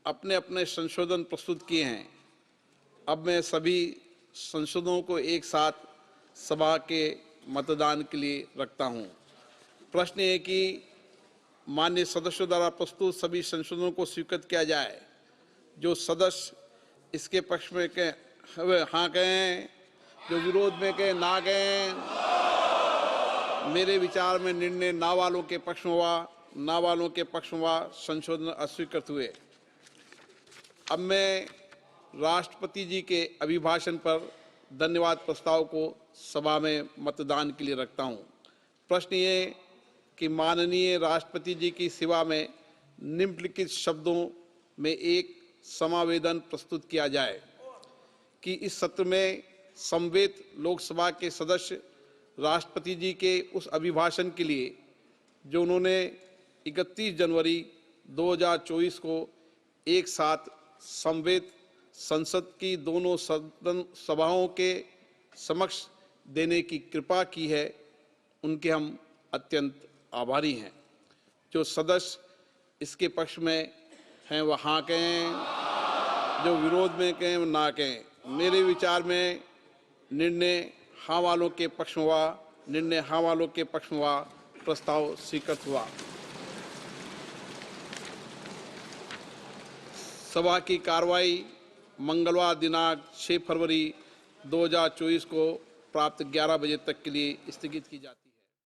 अपने अपने संशोधन प्रस्तुत किए हैं। अब मैं सभी संशोधनों को एक साथ सभा के मतदान के लिए रखता हूं। प्रश्न है कि माननीय सदस्यों द्वारा प्रस्तुत सभी संशोधनों को स्वीकृत किया जाए। जो सदस्य इसके पक्ष में कहें हाँ कहें, जो विरोध में कहें ना कहें। मेरे विचार में निर्णय ना वालों के पक्ष में हुआ, ना वालों के पक्ष में हुआ, संशोधन अस्वीकृत हुए। अब मैं राष्ट्रपति जी के अभिभाषण पर धन्यवाद प्रस्ताव को सभा में मतदान के लिए रखता हूं। प्रश्न ये कि माननीय राष्ट्रपति जी की सेवा में निम्नलिखित शब्दों में एक समावेदन प्रस्तुत किया जाए कि इस सत्र में समवेत लोकसभा के सदस्य राष्ट्रपति जी के उस अभिभाषण के लिए जो उन्होंने 31 जनवरी 2024 को एक साथ समवेत संसद की दोनों सदन सभाओं के समक्ष देने की कृपा की है, उनके हम अत्यंत आभारी हैं। जो सदस्य इसके पक्ष में हैं वह हाँ कहें, जो विरोध में कहें वह ना कहें। मेरे विचार में निर्णय हाँ वालों के पक्ष में हुआ, निर्णय हाँ वालों के पक्ष में हुआ, प्रस्ताव स्वीकृत हुआ। सभा की कार्रवाई मंगलवार दिनांक 6 फरवरी 2024 को प्राप्त 11 बजे तक के लिए स्थगित की जाती है।